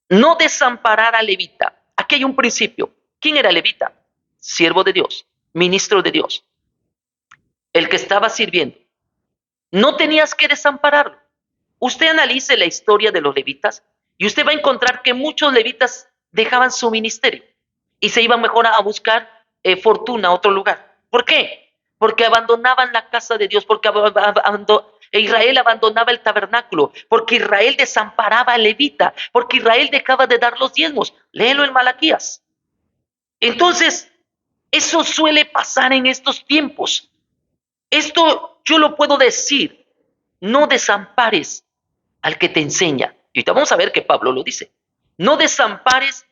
No desamparar a levita. Aquí hay un principio. ¿Quién era levita? Siervo de Dios, ministro de Dios, el que estaba sirviendo. No tenías que desampararlo. Usted analice la historia de los levitas y usted va a encontrar que muchos levitas dejaban su ministerio y se iban mejor a buscar fortuna a otro lugar. ¿Por qué? Porque abandonaban la casa de Dios, porque Israel abandonaba el tabernáculo, porque Israel desamparaba a levita, porque Israel dejaba de dar los diezmos. Léelo en Malaquías. Entonces, eso suele pasar en estos tiempos. Esto yo lo puedo decir, no desampares al que te enseña. Y ahorita vamos a ver que Pablo lo dice. No desampares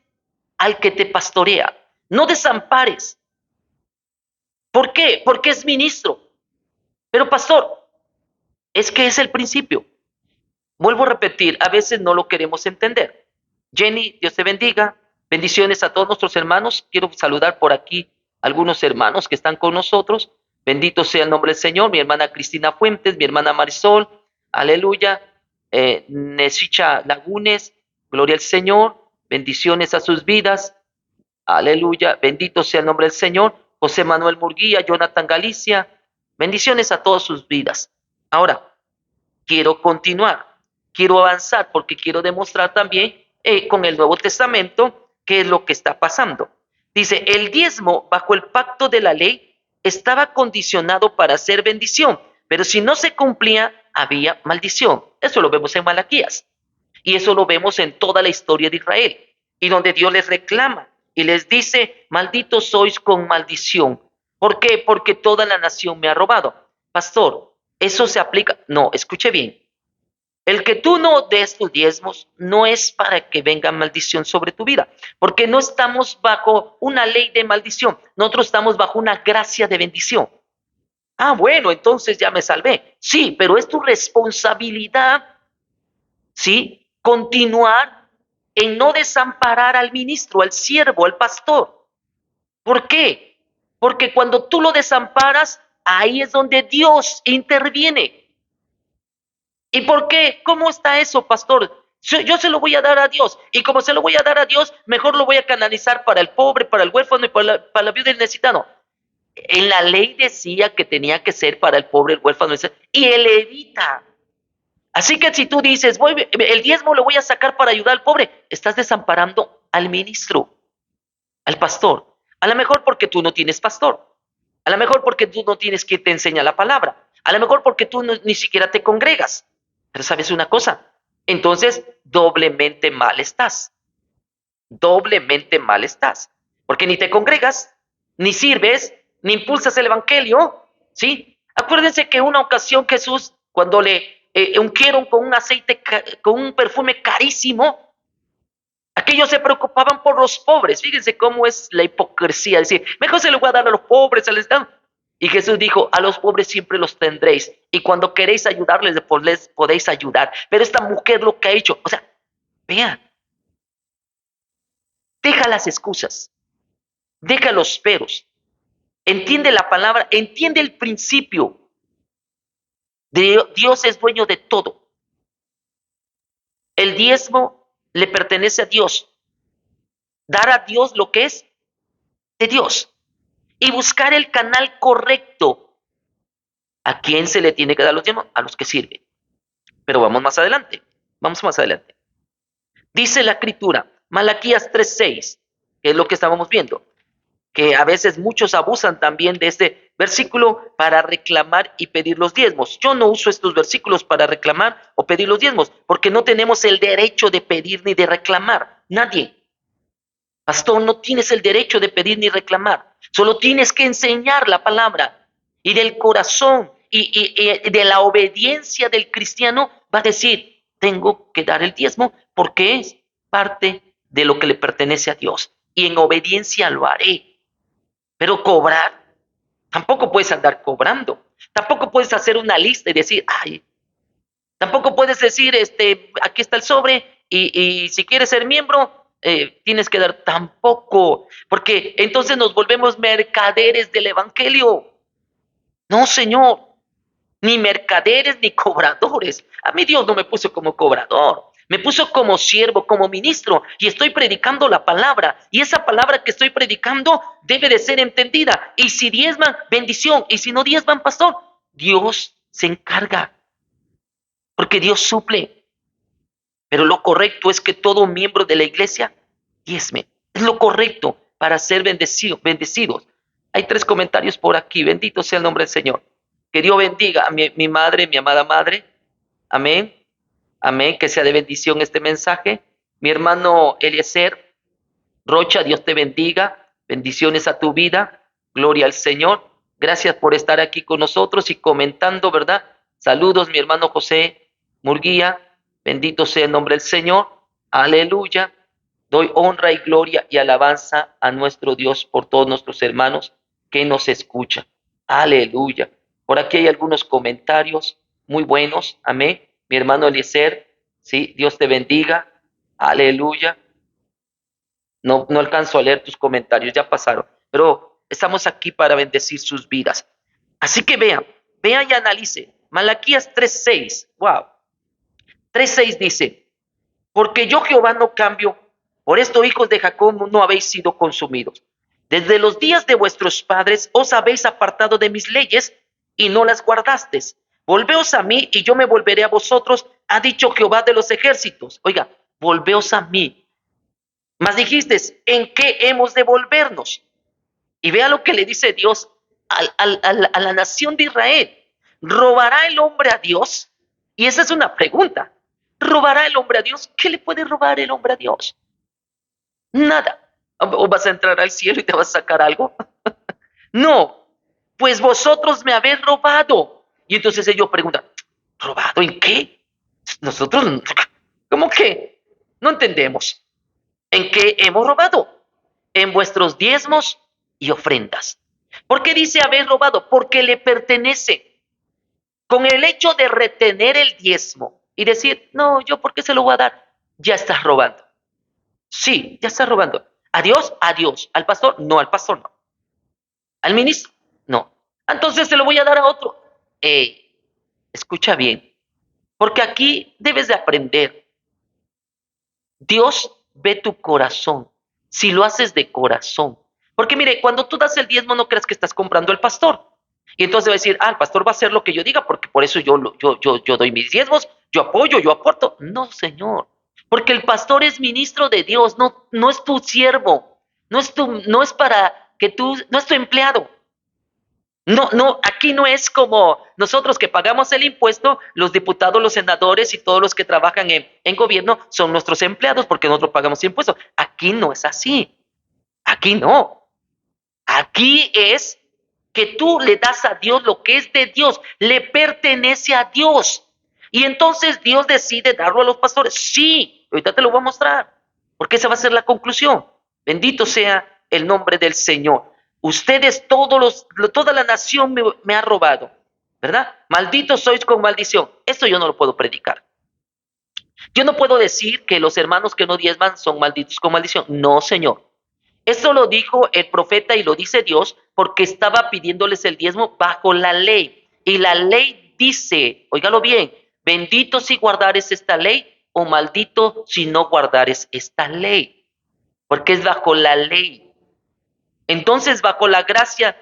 al que te pastorea. No desampares. ¿Por qué? Porque es ministro. Pero pastor, es que es el principio. Vuelvo a repetir, a veces no lo queremos entender. Jenny, Dios te bendiga. Bendiciones a todos nuestros hermanos. Quiero saludar por aquí a algunos hermanos que están con nosotros. Bendito sea el nombre del Señor. Mi hermana Cristina Fuentes, mi hermana Marisol. Aleluya. Nesicha Lagunes. Gloria al Señor. Bendiciones a sus vidas. Aleluya. Bendito sea el nombre del Señor. José Manuel Murguía, Jonathan Galicia. Bendiciones a todas sus vidas. Ahora, quiero continuar, quiero avanzar porque quiero demostrar también con el Nuevo Testamento qué es lo que está pasando. Dice, el diezmo bajo el pacto de la ley estaba condicionado para ser bendición, pero si no se cumplía, había maldición. Eso lo vemos en Malaquías y eso lo vemos en toda la historia de Israel y donde Dios les reclama y les dice, malditos sois con maldición. ¿Por qué? Porque toda la nación me ha robado. Pastor, eso se aplica. No, escuche bien. El que tú no des tus diezmos no es para que venga maldición sobre tu vida, porque no estamos bajo una ley de maldición, nosotros estamos bajo una gracia de bendición. Ah, bueno, entonces ya me salvé. Sí, pero es tu responsabilidad, ¿sí? Continuar en no desamparar al ministro, al siervo, al pastor. ¿Por qué? Porque cuando tú lo desamparas, ahí es donde Dios interviene. ¿Y por qué? ¿Cómo está eso, pastor? Yo se lo voy a dar a Dios. Y como se lo voy a dar a Dios, mejor lo voy a canalizar para el pobre, para el huérfano y para la viuda y el necesitado. En la ley decía que tenía que ser para el pobre, el huérfano y el levita. Así que si tú dices, el diezmo lo voy a sacar para ayudar al pobre, estás desamparando al ministro, al pastor. A lo mejor porque tú no tienes pastor. A lo mejor porque tú no tienes quien te enseña la palabra. A lo mejor porque tú ni siquiera te congregas. Pero sabes una cosa, entonces doblemente mal estás. Doblemente mal estás. Porque ni te congregas, ni sirves, ni impulsas el evangelio. ¿Sí? Acuérdense que una ocasión Jesús, cuando le ungieron con un aceite, con un perfume carísimo, aquellos se preocupaban por los pobres. Fíjense cómo es la hipocresía. Es decir, mejor se lo voy a dar a los pobres, al Estado. Y Jesús dijo, a los pobres siempre los tendréis. Y cuando queréis ayudarles, les podéis ayudar. Pero esta mujer lo que ha hecho, o sea, vean, deja las excusas, deja los peros, entiende la palabra, entiende el principio. Dios es dueño de todo. El diezmo le pertenece a Dios. Dar a Dios lo que es de Dios. Y buscar el canal correcto. ¿A quién se le tiene que dar los diezmos? A los que sirven. Pero vamos más adelante. Vamos más adelante. Dice la escritura, Malaquías 3:6, que es lo que estábamos viendo, que a veces muchos abusan también de este versículo para reclamar y pedir los diezmos. Yo no uso estos versículos para reclamar o pedir los diezmos, porque no tenemos el derecho de pedir ni de reclamar. Nadie. Pastor, no tienes el derecho de pedir ni reclamar. Solo tienes que enseñar la palabra y del corazón y de la obediencia del cristiano va a decir, tengo que dar el diezmo porque es parte de lo que le pertenece a Dios. Y en obediencia lo haré. Pero cobrar, tampoco puedes andar cobrando. Tampoco puedes hacer una lista y decir, ay, tampoco puedes decir, aquí está el sobre y si quieres ser miembro, tienes que dar tampoco, porque entonces nos volvemos mercaderes del evangelio. No, Señor, ni mercaderes ni cobradores. A mí Dios no me puso como cobrador, me puso como siervo, como ministro, y estoy predicando la palabra, y esa palabra que estoy predicando debe de ser entendida. Y si diezman, bendición, y si no diezman, pastor, Dios se encarga, porque Dios suple. Pero lo correcto es que todo miembro de la iglesia diezme. Es lo correcto para ser bendecidos. Hay 3 comentarios por aquí. Bendito sea el nombre del Señor. Que Dios bendiga a mi madre, mi amada madre. Amén. Amén. Que sea de bendición este mensaje. Mi hermano Eliezer Rocha, Dios te bendiga. Bendiciones a tu vida. Gloria al Señor. Gracias por estar aquí con nosotros y comentando, ¿verdad? Saludos, mi hermano José Murguía. Bendito sea el nombre del Señor. Aleluya. Doy honra y gloria y alabanza a nuestro Dios por todos nuestros hermanos que nos escuchan. Aleluya. Por aquí hay algunos comentarios muy buenos. Amén. Mi hermano Eliezer, sí, Dios te bendiga. Aleluya. No alcanzo a leer tus comentarios, ya pasaron. Pero estamos aquí para bendecir sus vidas. Así que vean y analice. Malaquías 3:6. Wow. 3:6 dice, porque yo Jehová no cambio, por esto hijos de Jacob no habéis sido consumidos. Desde los días de vuestros padres os habéis apartado de mis leyes y no las guardasteis. Volveos a mí y yo me volveré a vosotros, ha dicho Jehová de los ejércitos. Oiga, volveos a mí. Mas dijisteis, ¿en qué hemos de volvernos? Y vea lo que le dice Dios a la nación de Israel. ¿Robará el hombre a Dios? Y esa es una pregunta. ¿Robará el hombre a Dios? ¿Qué le puede robar el hombre a Dios? Nada. ¿O vas a entrar al cielo y te vas a sacar algo? No, pues vosotros me habéis robado. Y entonces ellos preguntan, ¿robado en qué? Nosotros, ¿cómo que? No entendemos. ¿En qué hemos robado? En vuestros diezmos y ofrendas. ¿Por qué dice haber robado? Porque le pertenece. Con el hecho de retener el diezmo y decir, no, yo por qué se lo voy a dar, ya estás robando. Sí, ya estás robando. ¿A Dios? A Dios. ¿Al pastor? No, al pastor no. ¿Al ministro? No. Entonces se lo voy a dar a otro. Escucha bien, porque aquí debes de aprender. Dios ve tu corazón, si lo haces de corazón. Porque mire, cuando tú das el diezmo no creas que estás comprando al pastor. Y entonces va a decir, el pastor va a hacer lo que yo diga, porque por eso yo doy mis diezmos, yo apoyo, yo aporto. No, Señor, porque el pastor es ministro de Dios, no, no es tu siervo, no es para que tú, no es tu empleado. No, no, aquí no es como nosotros que pagamos el impuesto, los diputados, los senadores y todos los que trabajan en gobierno son nuestros empleados porque nosotros pagamos impuestos. Aquí no es así. Aquí no. Aquí es que tú le das a Dios lo que es de Dios, le pertenece a Dios. Y entonces Dios decide darlo a los pastores. Sí, ahorita te lo voy a mostrar, porque esa va a ser la conclusión. Bendito sea el nombre del Señor. Ustedes, toda la nación me ha robado, ¿verdad? Malditos sois con maldición. Esto yo no lo puedo predicar. Yo no puedo decir que los hermanos que no diezman son malditos con maldición. No, Señor. Eso lo dijo el profeta y lo dice Dios porque estaba pidiéndoles el diezmo bajo la ley. Y la ley dice, óigalo bien, bendito si guardares esta ley o maldito si no guardares esta ley, porque es bajo la ley. Entonces, bajo la gracia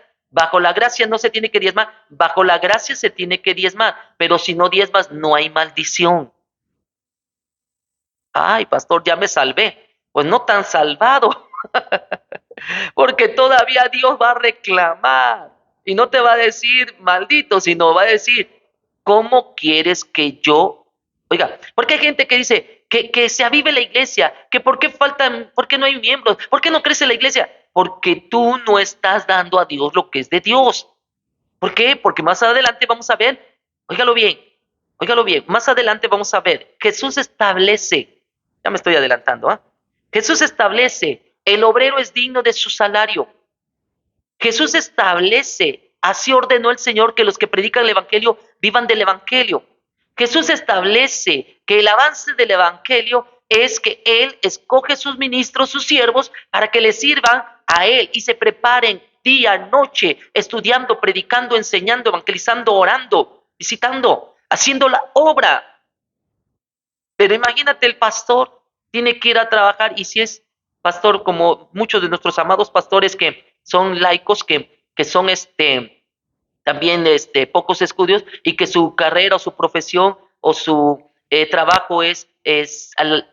no se tiene que diezmar, bajo la gracia se tiene que diezmar, pero si no diezmas no hay maldición. Ay, pastor, ya me salvé. Pues no tan salvado. Porque todavía Dios va a reclamar y no te va a decir maldito, sino va a decir, ¿cómo quieres que yo? Oiga, porque hay gente que dice que se avive la iglesia, que por qué faltan, por qué no hay miembros, por qué no crece la iglesia, porque tú no estás dando a Dios lo que es de Dios. ¿Por qué? Porque más adelante vamos a ver, óigalo bien, óigalo bien, más adelante vamos a ver, Jesús establece, ya me estoy adelantando, ¿ah? Jesús establece, el obrero es digno de su salario. Jesús establece, así ordenó el Señor que los que predican el Evangelio vivan del Evangelio. Jesús establece que el avance del Evangelio es que Él escoge sus ministros, sus siervos, para que le sirvan a Él y se preparen día, noche, estudiando, predicando, enseñando, evangelizando, orando, visitando, haciendo la obra. Pero imagínate, el pastor tiene que ir a trabajar y si es pastor como muchos de nuestros amados pastores que son laicos, que son también pocos estudios y que su carrera o su profesión o su trabajo es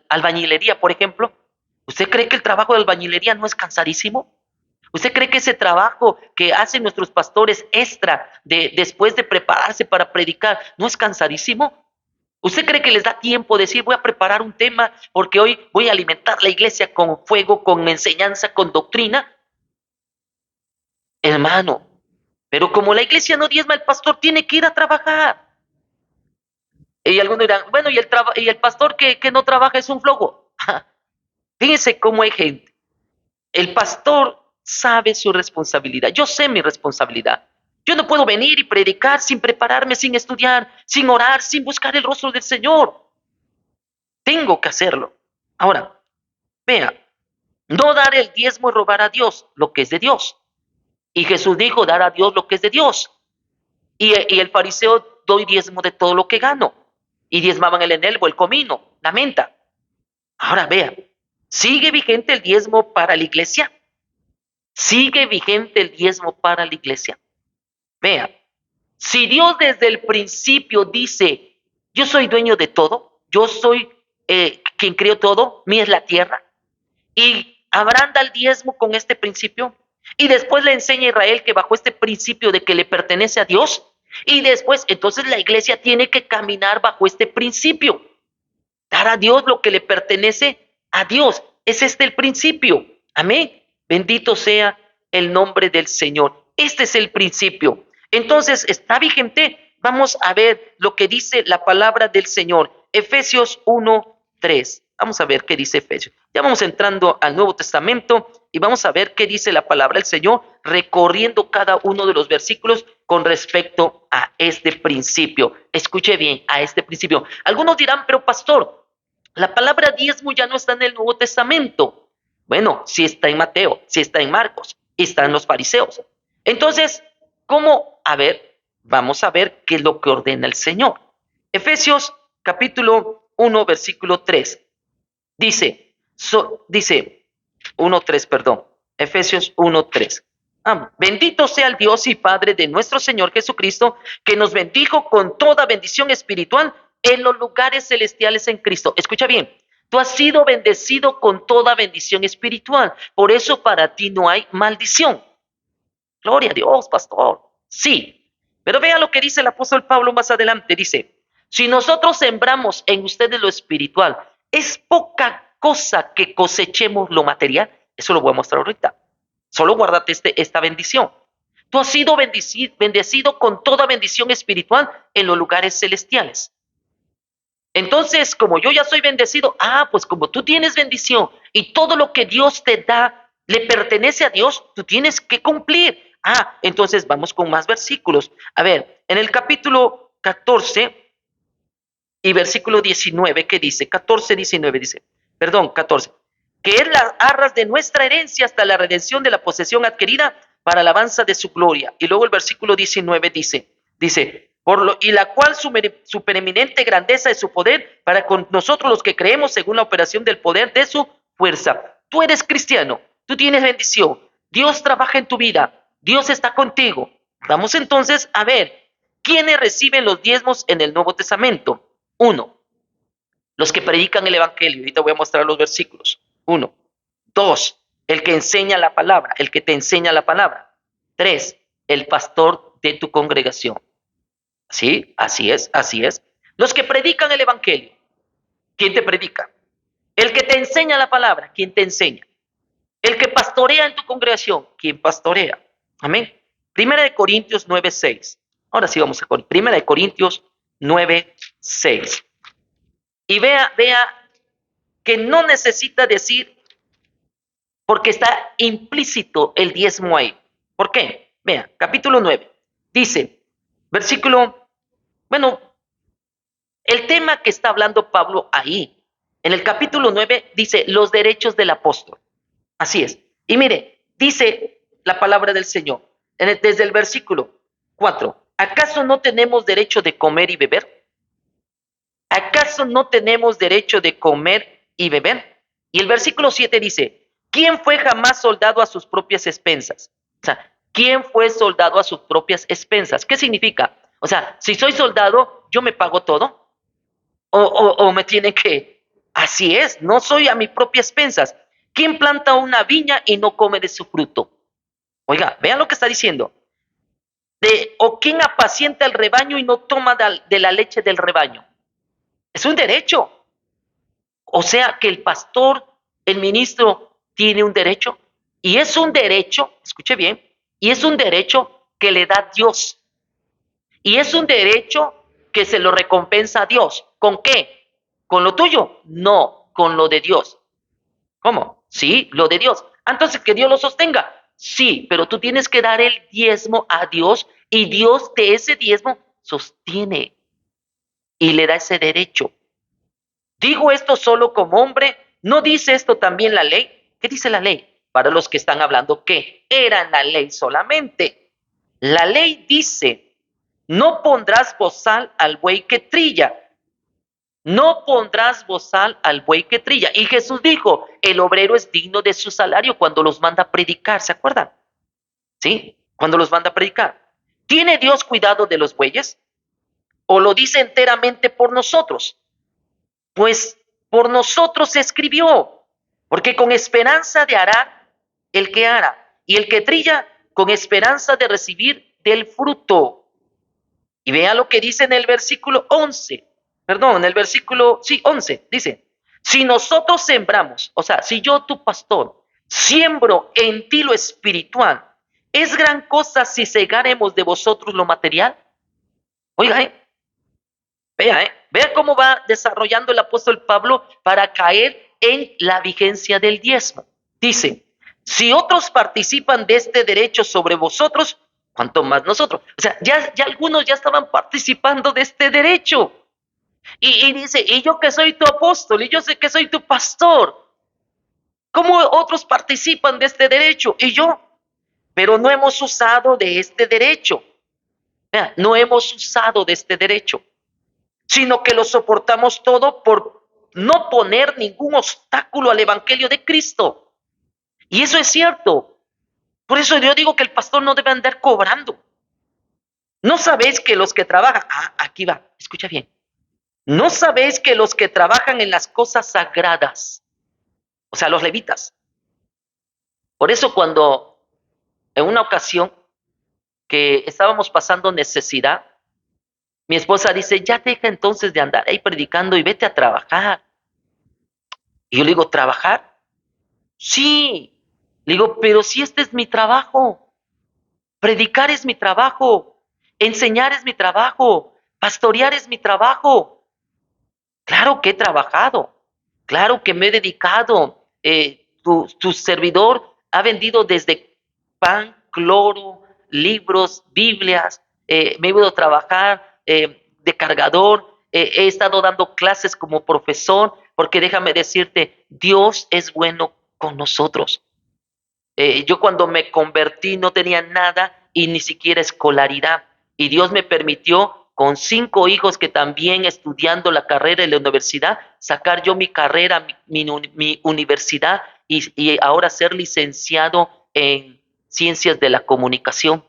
albañilería, por ejemplo. ¿Usted cree que el trabajo de albañilería no es cansadísimo? ¿Usted cree que ese trabajo que hacen nuestros pastores extra después de prepararse para predicar no es cansadísimo? ¿Usted cree que les da tiempo de decir voy a preparar un tema porque hoy voy a alimentar la iglesia con fuego, con enseñanza, con doctrina? Hermano, pero como la iglesia no diezma, el pastor tiene que ir a trabajar. Y algunos dirán, bueno, y el pastor que no trabaja es un flojo. Fíjense cómo hay gente. El pastor sabe su responsabilidad. Yo sé mi responsabilidad. Yo no puedo venir y predicar sin prepararme, sin estudiar, sin orar, sin buscar el rostro del Señor. Tengo que hacerlo. Ahora, vea, no dar el diezmo es robar a Dios lo que es de Dios. Y Jesús dijo, dar a Dios lo que es de Dios. Y el fariseo, doy diezmo de todo lo que gano. Y diezmaban el enelvo, el comino, la menta. Ahora vea, ¿sigue vigente el diezmo para la iglesia? ¿Sigue vigente el diezmo para la iglesia? Vea, si Dios desde el principio dice, yo soy dueño de todo, yo soy quien creó todo, mía es la tierra, y Abraham da el diezmo con este principio, y después le enseña a Israel que bajo este principio de que le pertenece a Dios, y después entonces la iglesia tiene que caminar bajo este principio, dar a Dios lo que le pertenece a Dios. Es este el principio. Amén. Bendito sea el nombre del Señor. Este es el principio. Entonces, ¿está vigente? Vamos a ver lo que dice la palabra del Señor. Efesios 1:3. Vamos a ver qué dice Efesios. Ya vamos entrando al Nuevo Testamento y vamos a ver qué dice la palabra del Señor, recorriendo cada uno de los versículos con respecto a este principio. Escuche bien, a este principio. Algunos dirán, pero pastor, la palabra diezmo ya no está en el Nuevo Testamento. Bueno, sí está en Mateo, sí está en Marcos, está en los fariseos. Entonces, ¿cómo? A ver, vamos a ver qué es lo que ordena el Señor. Efesios capítulo 1, versículo 3. Dice 1:3, perdón. Efesios 1:3. Bendito sea el Dios y Padre de nuestro Señor Jesucristo, que nos bendijo con toda bendición espiritual en los lugares celestiales en Cristo. Escucha bien, tú has sido bendecido con toda bendición espiritual. Por eso para ti no hay maldición. Gloria a Dios, pastor. Sí, pero vea lo que dice el apóstol Pablo más adelante. Dice, si nosotros sembramos en ustedes lo espiritual, es poca cosa que cosechemos lo material. Eso lo voy a mostrar ahorita. Solo guárdate esta bendición. Tú has sido bendecido con toda bendición espiritual en los lugares celestiales. Entonces, como yo ya soy bendecido, pues como tú tienes bendición y todo lo que Dios te da le pertenece a Dios, tú tienes que cumplir. Entonces vamos con más versículos. A ver, en el capítulo 14 y versículo 19, ¿qué dice? 14, 19 dice, perdón, 14. Que es las arras de nuestra herencia hasta la redención de la posesión adquirida para la alabanza de su gloria. Y luego el versículo 19 dice, y la cual su preeminente grandeza de su poder para con nosotros los que creemos según la operación del poder de su fuerza. Tú eres cristiano, tú tienes bendición, Dios trabaja en tu vida, Dios está contigo. Vamos entonces a ver, ¿quiénes reciben los diezmos en el Nuevo Testamento? 1, los que predican el evangelio. Ahorita voy a mostrar los versículos. 1. 2, el que enseña la palabra, el que te enseña la palabra. 3, el pastor de tu congregación. Sí, así es, así es. Los que predican el evangelio. ¿Quién te predica? El que te enseña la palabra. ¿Quién te enseña? El que pastorea en tu congregación. ¿Quién pastorea? Amén. Primera de Corintios 9:6. Ahora sí vamos a Primera de Corintios 9:6. Y vea que no necesita decir, porque está implícito el diezmo ahí. ¿Por qué? Vea, capítulo 9. Dice, el tema que está hablando Pablo ahí, en el capítulo 9, dice los derechos del apóstol. Así es. Y mire, dice la palabra del Señor, desde el versículo 4, ¿acaso no tenemos derecho de comer y beber? ¿Acaso no tenemos derecho de comer y beber? Y el versículo 7 dice, ¿quién fue jamás soldado a sus propias expensas? O sea, ¿quién fue soldado a sus propias expensas? ¿Qué significa? O sea, si soy soldado, ¿yo me pago todo? ¿O me tiene que? Así es, no soy a mis propias expensas. ¿Quién planta una viña y no come de su fruto? Oiga, vean lo que está diciendo. ¿O quién apacienta el rebaño y no toma de la leche del rebaño? Es un derecho. O sea que el pastor, el ministro, tiene un derecho. Y es un derecho, escuche bien, y es un derecho que le da Dios. Y es un derecho que se lo recompensa a Dios. ¿Con qué? ¿Con lo tuyo? No, con lo de Dios. ¿Cómo? Sí, lo de Dios. Entonces, que Dios lo sostenga. Sí, pero tú tienes que dar el diezmo a Dios y Dios de ese diezmo sostiene y le da ese derecho. Digo esto solo como hombre, ¿no dice esto también la ley? ¿Qué dice la ley? Para los que están hablando que era la ley solamente. La ley dice, no pondrás bozal al buey que trilla, No pondrás bozal al buey que trilla. Y Jesús dijo, el obrero es digno de su salario cuando los manda a predicar, ¿se acuerdan? ¿Sí? Cuando los manda a predicar. ¿Tiene Dios cuidado de los bueyes? ¿O lo dice enteramente por nosotros? Pues por nosotros se escribió, porque con esperanza de arar el que ara, y el que trilla con esperanza de recibir del fruto. Y vea lo que dice en el versículo 11, perdón, en el versículo, sí, 11, dice, si nosotros sembramos, o sea, si yo, tu pastor, siembro en ti lo espiritual, ¿es gran cosa si cegaremos de vosotros lo material? Oiga, vea cómo va desarrollando el apóstol Pablo para caer en la vigencia del diezmo. Dice, si otros participan de este derecho sobre vosotros, ¿cuánto más nosotros? O sea, ya algunos ya estaban participando de este derecho. Y dice, y yo que soy tu apóstol, y yo sé que soy tu pastor. ¿Cómo otros participan de este derecho? Y yo, pero no hemos usado de este derecho. Vea, no hemos usado de este derecho, sino que lo soportamos todo por no poner ningún obstáculo al evangelio de Cristo. Y eso es cierto. Por eso yo digo que el pastor no debe andar cobrando. ¿No sabéis que los que trabajan, aquí va, escucha bien, no sabéis que los que trabajan en las cosas sagradas, o sea, los levitas, por eso cuando en una ocasión que estábamos pasando necesidad, mi esposa dice, ya deja entonces de andar ahí predicando y vete a trabajar. Y yo le digo, ¿trabajar? Sí. Le digo, pero si este es mi trabajo, predicar es mi trabajo, enseñar es mi trabajo, pastorear es mi trabajo. Claro que he trabajado, claro que me he dedicado. Tu servidor ha vendido desde pan, cloro, libros, Biblias, me he ido a trabajar de cargador, he estado dando clases como profesor, porque déjame decirte, Dios es bueno con nosotros. Yo cuando me convertí no tenía nada y ni siquiera escolaridad. Y Dios me permitió con 5 hijos que también estudiando la carrera en la universidad, sacar yo mi carrera, mi universidad y ahora ser licenciado en ciencias de la comunicación.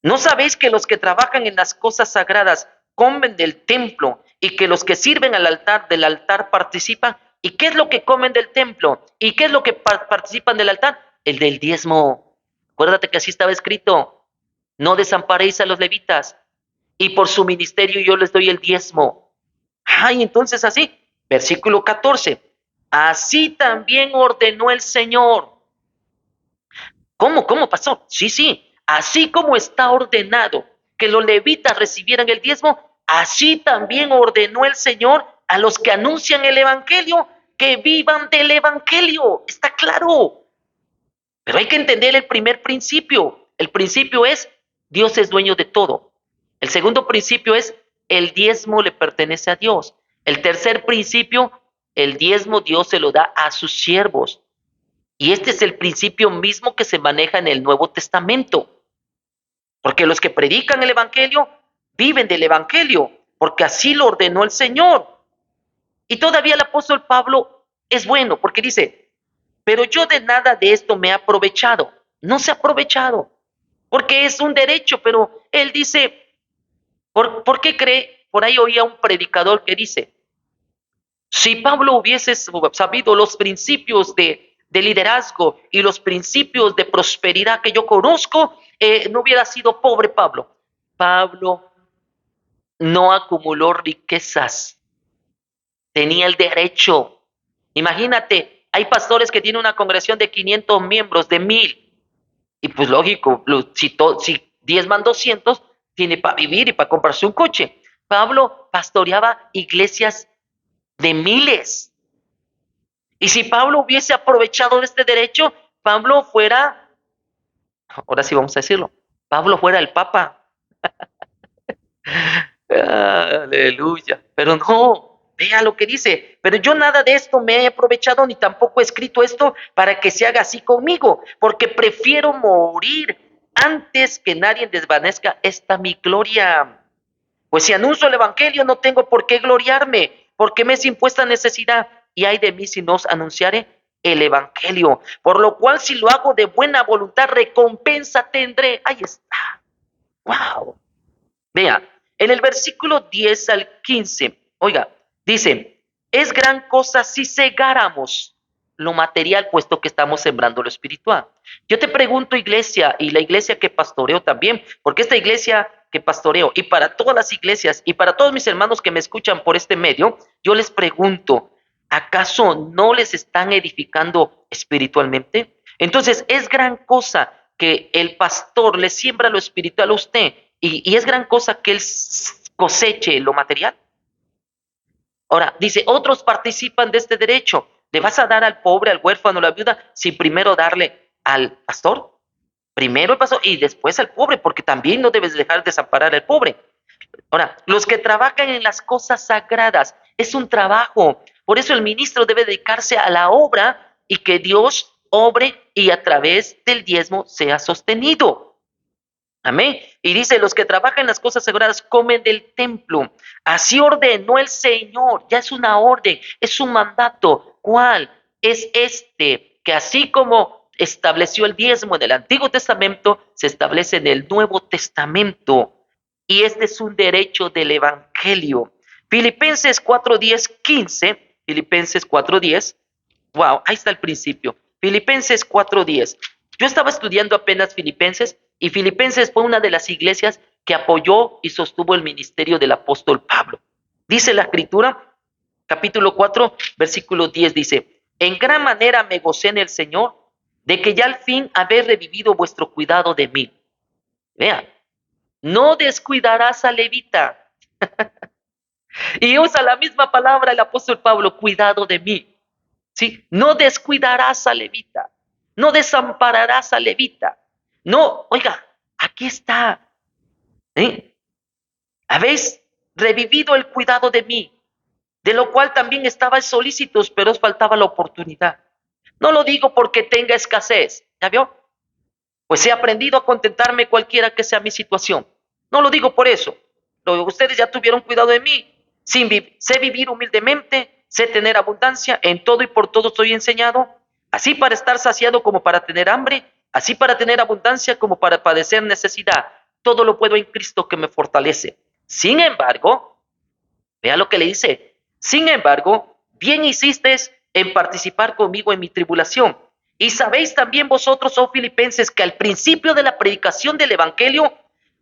¿No sabéis que los que trabajan en las cosas sagradas comen del templo y que los que sirven al altar del altar participan? ¿Y qué es lo que comen del templo? ¿Y qué es lo que participan del altar? El del diezmo. Acuérdate que así estaba escrito. No desamparéis a los levitas y por su ministerio yo les doy el diezmo. Ay, entonces así, versículo 14. Así también ordenó el Señor. ¿Cómo? ¿Cómo pasó? Sí, sí. Así como está ordenado que los levitas recibieran el diezmo, así también ordenó el Señor a los que anuncian el Evangelio que vivan del Evangelio. Está claro. Pero hay que entender el primer principio. El principio es, Dios es dueño de todo. El segundo principio es, el diezmo le pertenece a Dios. El tercer principio, el diezmo Dios se lo da a sus siervos. Y este es el principio mismo que se maneja en el Nuevo Testamento. Porque los que predican el Evangelio viven del Evangelio, porque así lo ordenó el Señor. Y todavía el apóstol Pablo es bueno, porque dice, pero yo de nada de esto me he aprovechado. No se ha aprovechado, porque es un derecho, pero él dice, ¿por qué cree? Por ahí oía un predicador que dice, si Pablo hubiese sabido los principios de liderazgo y los principios de prosperidad que yo conozco, no hubiera sido pobre Pablo. Pablo no acumuló riquezas, tenía el derecho. Imagínate, hay pastores que tienen una congregación de 500 miembros, de 1000. Y pues lógico, si 10 van 200, tiene para vivir y para comprarse un coche. Pablo pastoreaba iglesias de miles. Y si Pablo hubiese aprovechado de este derecho, Pablo fuera, ahora sí vamos a decirlo, Pablo fuera el Papa. Aleluya. Pero no, vea lo que dice. Pero yo nada de esto me he aprovechado, ni tampoco he escrito esto para que se haga así conmigo, porque prefiero morir antes que nadie desvanezca esta mi gloria. Pues si anuncio el evangelio no tengo por qué gloriarme, porque me es impuesta necesidad, y ay de mí si no os anunciare el evangelio. Por lo cual si lo hago de buena voluntad, recompensa tendré. Ahí está. Wow. Vea, en el versículo 10 al 15, oiga, dice, es gran cosa si cegáramos lo material, puesto que estamos sembrando lo espiritual. Yo te pregunto, iglesia, y la iglesia que pastoreo también, porque esta iglesia que pastoreo, y para todas las iglesias, y para todos mis hermanos que me escuchan por este medio, yo les pregunto, ¿acaso no les están edificando espiritualmente? Entonces, es gran cosa que el pastor le siembra lo espiritual a usted y es gran cosa que él coseche lo material. Ahora, dice, otros participan de este derecho. ¿Le vas a dar al pobre, al huérfano, a la viuda, sin primero darle al pastor? Primero el pastor y después al pobre, porque también no debes dejar desamparar al pobre. Ahora, los que trabajan en las cosas sagradas, es un trabajo. Por eso el ministro debe dedicarse a la obra y que Dios obre y a través del diezmo sea sostenido. Amén. Y dice, los que trabajan en las cosas sagradas comen del templo. Así ordenó el Señor. Ya es una orden, es un mandato. ¿Cuál? Es este, que así como estableció el diezmo en el Antiguo Testamento, se establece en el Nuevo Testamento. Y este es un derecho del Evangelio. Filipenses 4:10, 15. Filipenses 4:10. Wow, ahí está el principio. Filipenses 4:10. Yo estaba estudiando apenas Filipenses y Filipenses fue una de las iglesias que apoyó y sostuvo el ministerio del apóstol Pablo. Dice la escritura, capítulo 4, versículo 10, dice, en gran manera me gocé en el Señor de que ya al fin habéis revivido vuestro cuidado de mí. Vean, no descuidarás a levita. Y usa la misma palabra el apóstol Pablo, cuidado de mí. ¿Sí? No descuidarás a levita, no desampararás a levita. No, oiga, aquí está. ¿Eh? Habéis revivido el cuidado de mí, de lo cual también estabais solícitos, pero os faltaba la oportunidad. No lo digo porque tenga escasez, ¿ya vio? Pues he aprendido a contentarme cualquiera que sea mi situación. No lo digo por eso. Ustedes ya tuvieron cuidado de mí. Sé vivir humildemente, sé tener abundancia, en todo y por todo estoy enseñado, así para estar saciado como para tener hambre, así para tener abundancia como para padecer necesidad. Todo lo puedo en Cristo que me fortalece. Sin embargo, vea lo que le dice. Sin embargo, bien hiciste en participar conmigo en mi tribulación. Y sabéis también vosotros, oh filipenses, que al principio de la predicación del Evangelio,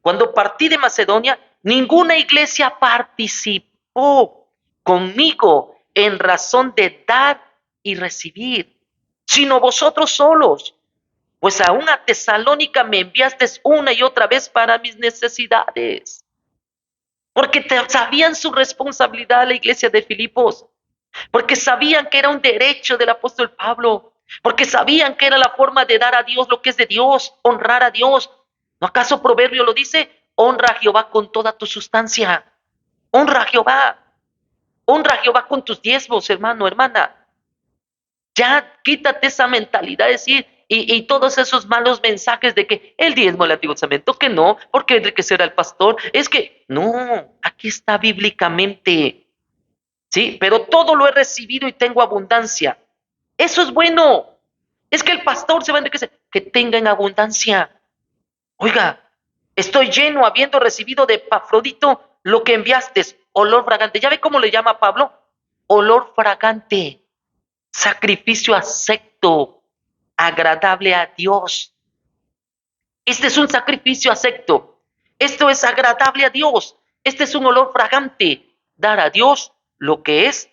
cuando partí de Macedonia, ninguna iglesia participó conmigo en razón de dar y recibir, sino vosotros solos. Pues aún a Tesalónica me enviaste una y otra vez para mis necesidades. Porque sabían su responsabilidad la iglesia de Filipos, porque sabían que era un derecho del apóstol Pablo, porque sabían que era la forma de dar a Dios lo que es de Dios, honrar a Dios. ¿No acaso Proverbio lo dice? Honra a Jehová con toda tu sustancia. Honra a Jehová. Honra a Jehová con tus diezmos, hermano, hermana. Ya quítate esa mentalidad de decir, y todos esos malos mensajes de que el diezmo del Antiguo Testamento, que no, porque enriquecer al pastor, es que no, aquí está bíblicamente, ¿sí? Pero todo lo he recibido y tengo abundancia. Eso es bueno. Es que el pastor se va a enriquecer, que tenga en abundancia. Oiga, estoy lleno habiendo recibido de Epafrodito lo que enviaste, olor fragante. ¿Ya ve cómo le llama Pablo? Olor fragante. Sacrificio acepto, agradable a Dios. Este es un sacrificio acepto. Esto es agradable a Dios. Este es un olor fragante. Dar a Dios lo que es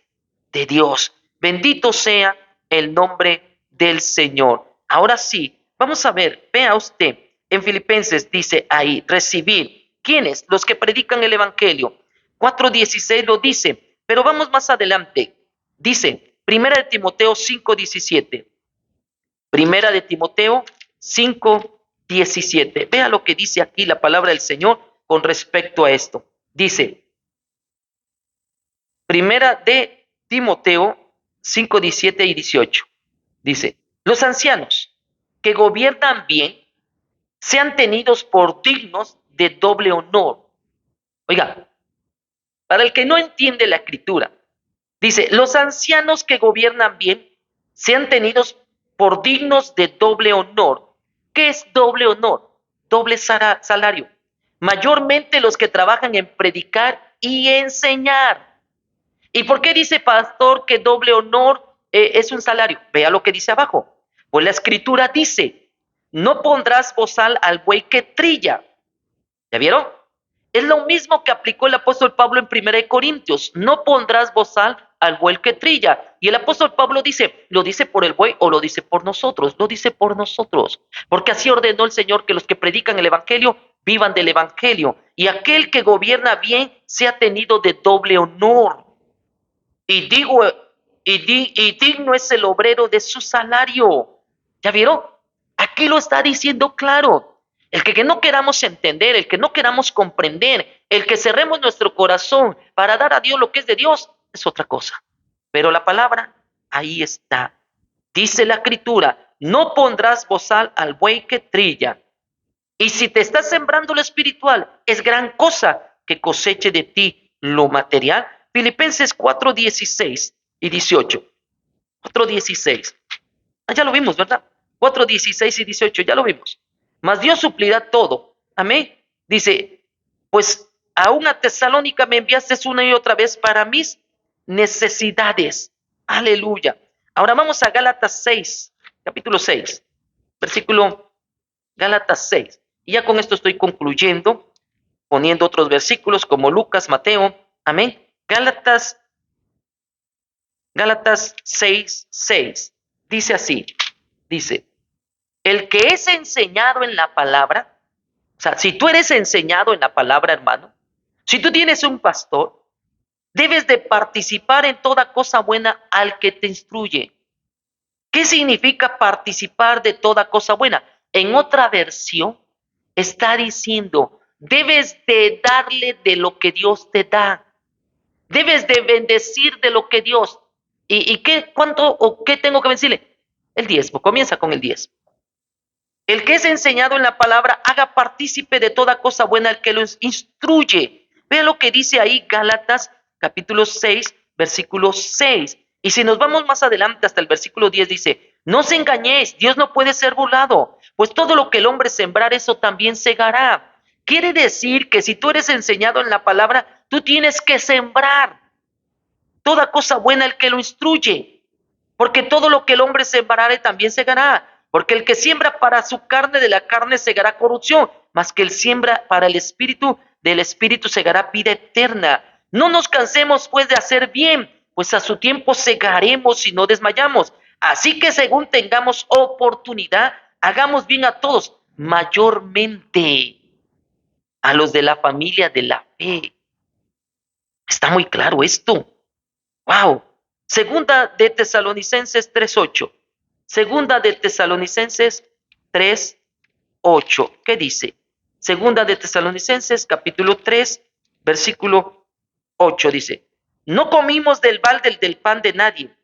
de Dios. Bendito sea el nombre del Señor. Ahora sí, vamos a ver, vea usted, en Filipenses dice ahí, recibir. ¿Quiénes? Los que predican el Evangelio. 4:16 lo dice, pero vamos más adelante. Dice, Primera de Timoteo 5:17. Primera de Timoteo 5:17. Vea lo que dice aquí la palabra del Señor con respecto a esto. Dice, Primera de Timoteo 5:17 y 18. Dice, los ancianos que gobiernan bien sean tenidos por dignos de doble honor. Oiga, para el que no entiende la escritura. Dice, los ancianos que gobiernan bien sean tenidos por dignos de doble honor. ¿Qué es doble honor? Doble salario. Mayormente los que trabajan en predicar y enseñar. ¿Y por qué dice pastor que doble honor es un salario? Vea lo que dice abajo. Pues la escritura dice, no pondrás bozal al buey que trilla. ¿Ya vieron? Es lo mismo que aplicó el apóstol Pablo en 1 Corintios. No pondrás bozal al buey que trilla. Y el apóstol Pablo dice, ¿lo dice por el buey o lo dice por nosotros? Lo dice por nosotros. Porque así ordenó el Señor que los que predican el evangelio vivan del evangelio. Y aquel que gobierna bien sea tenido de doble honor. Y digo, y digno es el obrero de su salario. ¿Ya vieron? Aquí lo está diciendo claro. El que no queramos entender, el que no queramos comprender, el que cerremos nuestro corazón para dar a Dios lo que es de Dios, es otra cosa. Pero la palabra, ahí está. Dice la escritura, no pondrás bozal al buey que trilla. Y si te estás sembrando lo espiritual, es gran cosa que coseche de ti lo material. Filipenses 4:16 y 18. 4:16. Ya lo vimos, ¿verdad? 4:16 y 18, ya lo vimos. Mas Dios suplirá todo. Amén. Dice, pues aún a Tesalónica me enviaste una y otra vez para mis necesidades. Aleluya. Ahora vamos a Gálatas 6, capítulo 6, versículo Gálatas 6. Y ya con esto estoy concluyendo, poniendo otros versículos como Lucas, Mateo. Amén. Gálatas 6:6. Dice así. Dice, el que es enseñado en la palabra, o sea, si tú eres enseñado en la palabra, hermano, si tú tienes un pastor, debes de participar en toda cosa buena al que te instruye. ¿Qué significa participar de toda cosa buena? En otra versión está diciendo, debes de darle de lo que Dios te da. Debes de bendecir de lo que Dios. ¿Y qué, cuánto o qué tengo que decirle? El diezmo, comienza con el diezmo. El que es enseñado en la palabra, haga partícipe de toda cosa buena al que lo instruye. Vean lo que dice ahí Gálatas capítulo 6, versículo 6. Y si nos vamos más adelante hasta el versículo 10 dice, no os engañéis, Dios no puede ser burlado, pues todo lo que el hombre sembrar, eso también segará. Quiere decir que si tú eres enseñado en la palabra, tú tienes que sembrar toda cosa buena al que lo instruye, porque todo lo que el hombre sembrare también segará. Porque el que siembra para su carne, de la carne segará corrupción, mas que el siembra para el espíritu, del espíritu segará vida eterna. No nos cansemos pues de hacer bien, pues a su tiempo segaremos si no desmayamos. Así que según tengamos oportunidad, hagamos bien a todos, mayormente a los de la familia de la fe. Está muy claro esto. ¡Wow! Segunda de Tesalonicenses 3:8. Segunda de Tesalonicenses 3:8. ¿Qué dice? Segunda de Tesalonicenses capítulo 3, versículo 8 dice, no comimos del balde del pan de nadie,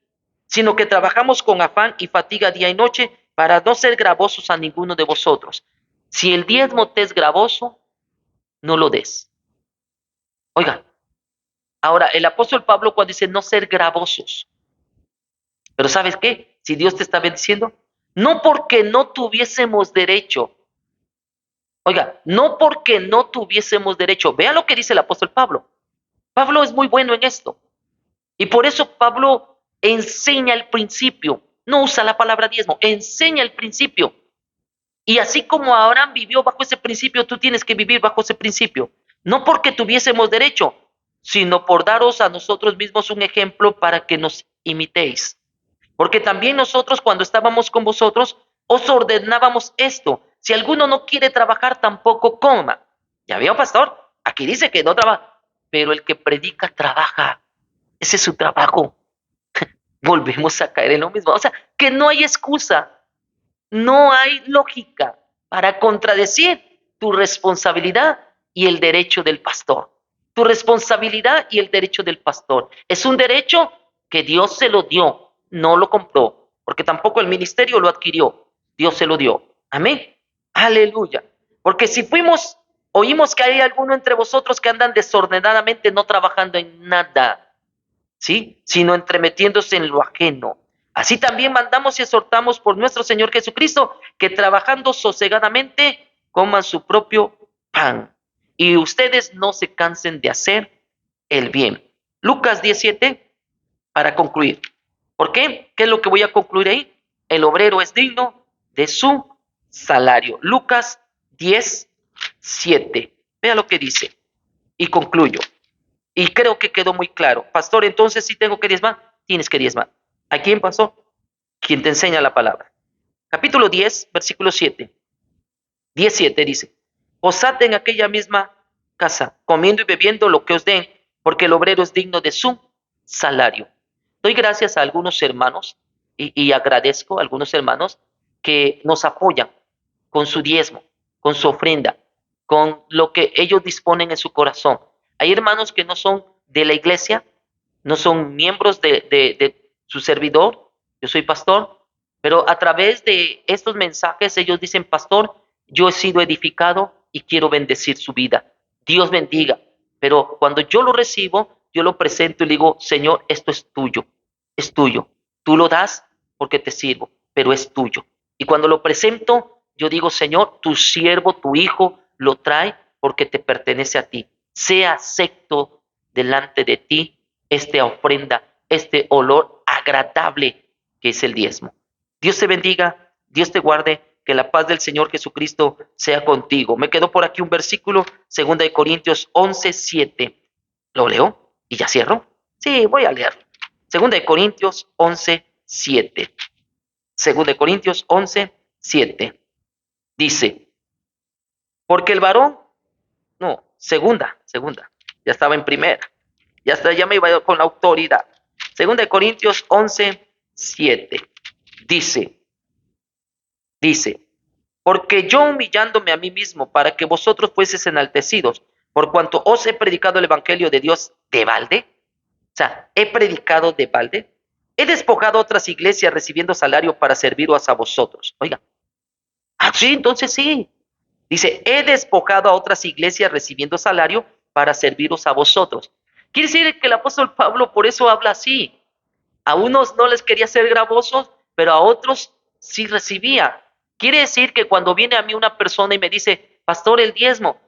sino que trabajamos con afán y fatiga día y noche para no ser gravosos a ninguno de vosotros. Si el diezmo te es gravoso, no lo des. Oiga, ahora el apóstol Pablo cuando dice no ser gravosos, pero ¿sabes qué? Si Dios te está bendiciendo, no porque no tuviésemos derecho. Oiga, no porque no tuviésemos derecho. Vea lo que dice el apóstol Pablo. Pablo es muy bueno en esto. Y por eso Pablo enseña el principio. No usa la palabra diezmo, enseña el principio. Y así como Abraham vivió bajo ese principio, tú tienes que vivir bajo ese principio. No porque tuviésemos derecho, sino por daros a nosotros mismos un ejemplo para que nos imitéis. Porque también nosotros cuando estábamos con vosotros os ordenábamos esto. Si alguno no quiere trabajar, tampoco coma. ¿Ya vio, pastor? Aquí dice que no trabaja. Pero el que predica trabaja. Ese es su trabajo. Volvemos a caer en lo mismo. O sea, que no hay excusa. No hay lógica para contradecir tu responsabilidad y el derecho del pastor. Tu responsabilidad y el derecho del pastor. Es un derecho que Dios se lo dio, no lo compró, porque tampoco el ministerio lo adquirió. Dios se lo dio. Amén. Aleluya. Porque si fuimos Oímos que hay alguno entre vosotros que andan desordenadamente, no trabajando en nada, ¿sí? Sino entremetiéndose en lo ajeno. Así también mandamos y exhortamos por nuestro Señor Jesucristo que trabajando sosegadamente coman su propio pan. Y ustedes no se cansen de hacer el bien. Lucas 17, para concluir. ¿Por qué? ¿Qué es lo que voy a concluir ahí? El obrero es digno de su salario. Lucas 10:7. Vea lo que dice. Y concluyo. Y creo que quedó muy claro. Pastor, entonces si tengo que diezmar, tienes que diezmar. ¿A quién, pastor? Quien te enseña la palabra. Capítulo 10, versículo 7. 17 dice, posad en aquella misma casa, comiendo y bebiendo lo que os den, porque el obrero es digno de su salario. Doy gracias a algunos hermanos y agradezco a algunos hermanos que nos apoyan con su diezmo, con su ofrenda, con lo que ellos disponen en su corazón. Hay hermanos que no son de la iglesia, no son miembros de su servidor, yo soy pastor, pero a través de estos mensajes ellos dicen, pastor, yo he sido edificado y quiero bendecir su vida. Dios bendiga. Pero cuando yo lo recibo, yo lo presento y le digo, Señor, esto es tuyo, es tuyo. Tú lo das porque te sirvo, pero es tuyo. Y cuando lo presento, yo digo, Señor, tu siervo, tu hijo, lo trae porque te pertenece a ti. Sea acepto delante de ti esta ofrenda, este olor agradable que es el diezmo. Dios te bendiga, Dios te guarde, que la paz del Señor Jesucristo sea contigo. Me quedó por aquí un versículo, 2 Corintios 11:7. ¿Lo leo? ¿Y ya cierro? Sí, voy a leer. 2 Corintios 11:7. 2 Corintios 11:7. Dice, porque el varón, no, segunda, ya estaba en primera, ya me iba con la autoridad. 2 Corintios 11:7. Dice, porque yo humillándome a mí mismo para que vosotros fueseis enaltecidos, por cuanto os he predicado el evangelio de Dios de balde, o sea, he predicado de balde, he despojado a otras iglesias recibiendo salario para serviros a vosotros. Oiga, sí, entonces sí. Dice, he despojado a otras iglesias recibiendo salario para serviros a vosotros. Quiere decir que el apóstol Pablo por eso habla así. A unos no les quería ser gravosos, pero a otros sí recibía. Quiere decir que cuando viene a mí una persona y me dice, pastor, el diezmo,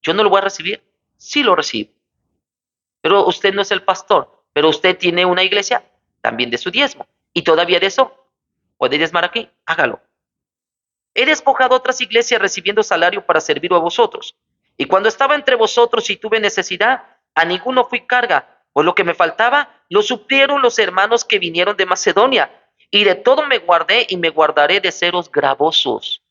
yo no lo voy a recibir. Sí lo recibo. Pero usted no es el pastor, pero usted tiene una iglesia también de su diezmo. Y todavía de eso, puede diezmar aquí, hágalo. He despojado otras iglesias recibiendo salario para servir a vosotros. Y cuando estaba entre vosotros y tuve necesidad, a ninguno fui carga, pues lo que me faltaba lo suplieron los hermanos que vinieron de Macedonia. Y de todo me guardé y me guardaré de seros gravosos.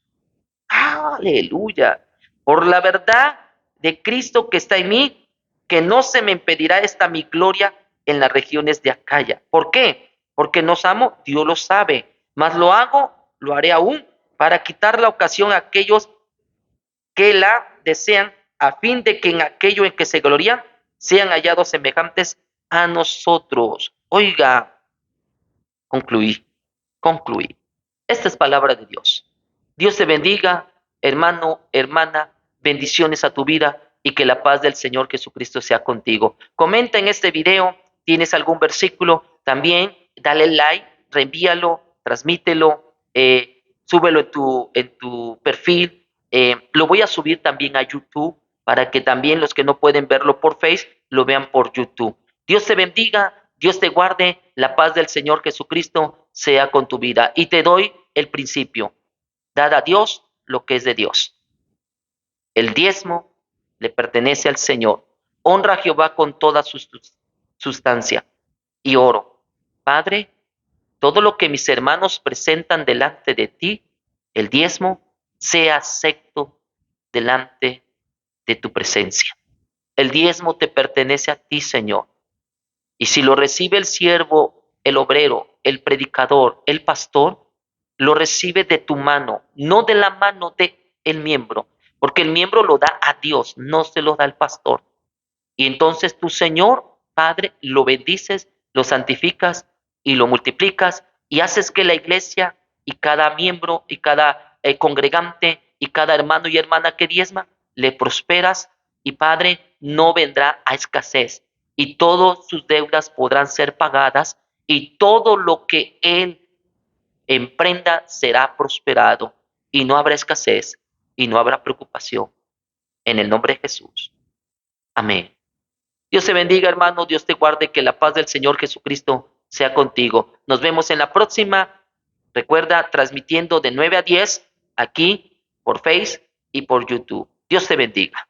Aleluya. Por la verdad de Cristo que está en mí, que no se me impedirá esta mi gloria en las regiones de Acaya. ¿Por qué? Porque nos amo, Dios lo sabe. Mas lo hago, lo haré aún, para quitar la ocasión a aquellos que la desean, a fin de que en aquello en que se glorían sean hallados semejantes a nosotros. Oiga, concluí, concluí. Esta es palabra de Dios. Dios te bendiga, hermano, hermana, bendiciones a tu vida y que la paz del Señor Jesucristo sea contigo. Comenta en este video, tienes algún versículo, también dale like, reenvíalo, transmítelo, súbelo en tu perfil. Lo voy a subir también a YouTube para que también los que no pueden verlo por Face lo vean por YouTube. Dios te bendiga, Dios te guarde, la paz del Señor Jesucristo sea con tu vida. Y te doy el principio. Dad a Dios lo que es de Dios. El diezmo le pertenece al Señor. Honra a Jehová con toda su sustancia. Y oro, Padre, todo lo que mis hermanos presentan delante de ti, el diezmo, sea acepto delante de tu presencia. El diezmo te pertenece a ti, Señor. Y si lo recibe el siervo, el obrero, el predicador, el pastor, lo recibe de tu mano, no de la mano de el miembro, porque el miembro lo da a Dios, no se lo da al pastor. Y entonces tu Señor, Padre, lo bendices, lo santificas y lo multiplicas y haces que la iglesia y cada miembro y cada congregante y cada hermano y hermana que diezma le prosperas y Padre, no vendrá a escasez y todas sus deudas podrán ser pagadas y todo lo que él emprenda será prosperado y no habrá escasez y no habrá preocupación. En el nombre de Jesús. Amén. Dios te bendiga, hermano. Dios te guarde. Que la paz del Señor Jesucristo sea contigo. Nos vemos en la próxima. Recuerda, transmitiendo de 9 a 10 aquí por Face y por YouTube. Dios te bendiga.